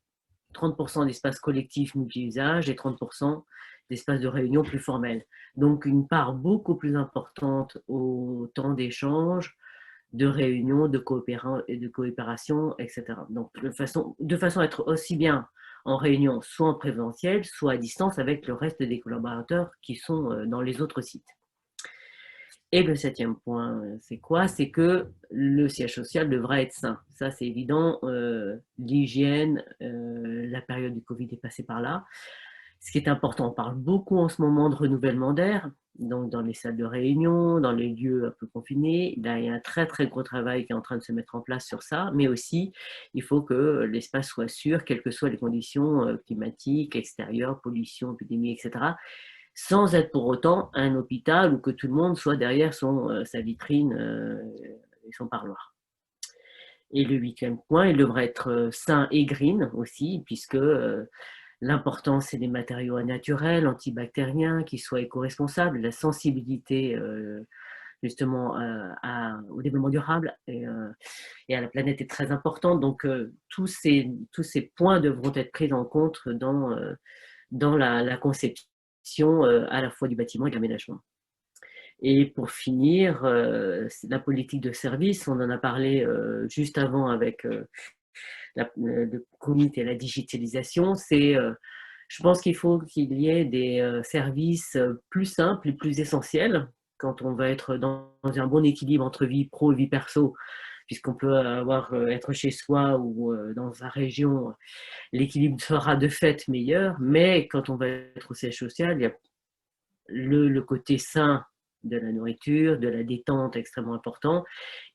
30% d'espace collectif multi-usage et 30% d'espace de réunion plus formel. Donc, une part beaucoup plus importante au temps d'échange, de réunion, de coopération, etc. Donc, de façon à être aussi bien en réunion, soit en présentiel, soit à distance avec le reste des collaborateurs qui sont dans les autres sites. Et le 7e point, c'est quoi? C'est que le siège social devra être sain. Ça, c'est évident. L'hygiène, la période du Covid est passée par là. Ce qui est important, on parle beaucoup en ce moment de renouvellement d'air, donc dans les salles de réunion, dans les lieux un peu confinés. Là, il y a un très, très gros travail qui est en train de se mettre en place sur ça, mais aussi, il faut que l'espace soit sûr, quelles que soient les conditions climatiques, extérieures, pollution, épidémie, etc., sans être pour autant un hôpital où que tout le monde soit derrière sa vitrine et son parloir. Et le 8e point, il devrait être sain et green aussi, puisque l'important, c'est des matériaux naturels, antibactériens, qui soient éco-responsables, la sensibilité justement au développement durable et à la planète est très importante. Donc, tous ces points devront être pris en compte dans la conception à la fois du bâtiment et de l'aménagement. Et pour finir, la politique de service, on en a parlé juste avant avec le comité et la digitalisation, je pense qu'il faut qu'il y ait des services plus simples et plus essentiels quand on va être dans un bon équilibre entre vie pro et vie perso, puisqu'on peut être chez soi ou dans sa région, l'équilibre sera de fait meilleur, mais quand on va être au siège social, il y a le côté sain de la nourriture, de la détente extrêmement important,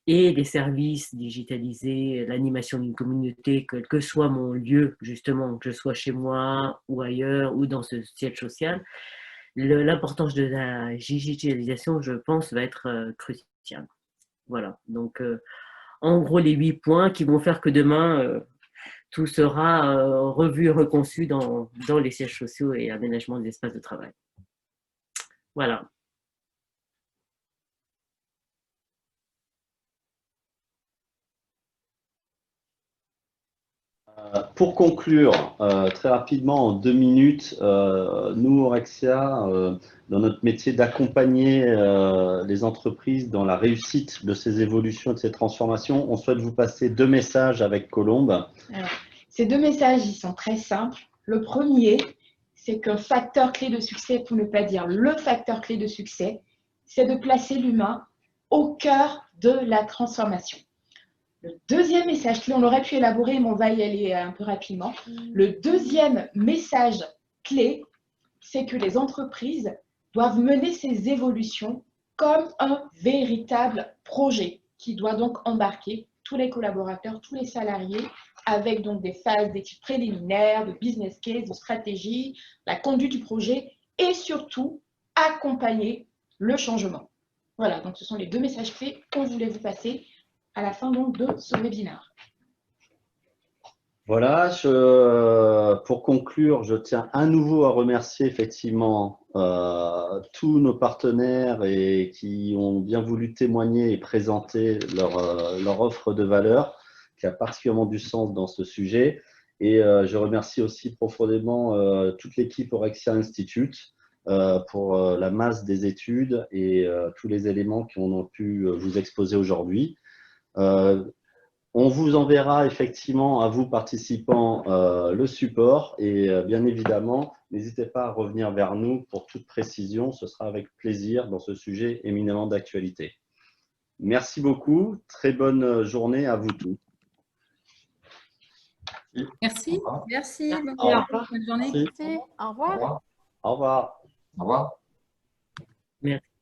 et les services digitalisés, l'animation d'une communauté, quel que soit mon lieu, justement, que je sois chez moi ou ailleurs ou dans ce siège social, l'importance de la digitalisation, je pense, va être cruciale. Voilà, donc en gros les 8 points qui vont faire que demain, tout sera revu, reconçu dans les sièges sociaux et aménagement des espaces de travail. Voilà. Pour conclure, très rapidement, en 2 minutes, nous, Aurexia, dans notre métier d'accompagner les entreprises dans la réussite de ces évolutions, de ces transformations, on souhaite vous passer 2 messages avec Colombe. Alors, ces 2 messages, ils sont très simples. Le premier, c'est qu'un facteur clé de succès, pour ne pas dire le facteur clé de succès, c'est de placer l'humain au cœur de la transformation. Le deuxième message clé, on aurait pu élaborer, mais on va y aller un peu rapidement. Le deuxième message clé, c'est que les entreprises doivent mener ces évolutions comme un véritable projet qui doit donc embarquer tous les collaborateurs, tous les salariés avec donc des phases d'études préliminaires, de business case, de stratégie, la conduite du projet et surtout accompagner le changement. Voilà, donc ce sont les 2 messages clés qu'on voulait vous passer à la fin donc, de ce webinaire. Voilà, pour conclure, je tiens à nouveau à remercier effectivement tous nos partenaires et qui ont bien voulu témoigner et présenter leur offre de valeur, qui a particulièrement du sens dans ce sujet. Et je remercie aussi profondément toute l'équipe Orexia Institute pour la masse des études et tous les éléments qu'on a pu vous exposer aujourd'hui. On vous enverra effectivement à vous participants le support et bien évidemment, n'hésitez pas à revenir vers nous pour toute précision. Ce sera avec plaisir dans ce sujet éminemment d'actualité. Merci beaucoup. Très bonne journée à vous tous. Merci. Merci. Bonne journée. Merci. Au revoir. Au revoir. Au revoir. Merci.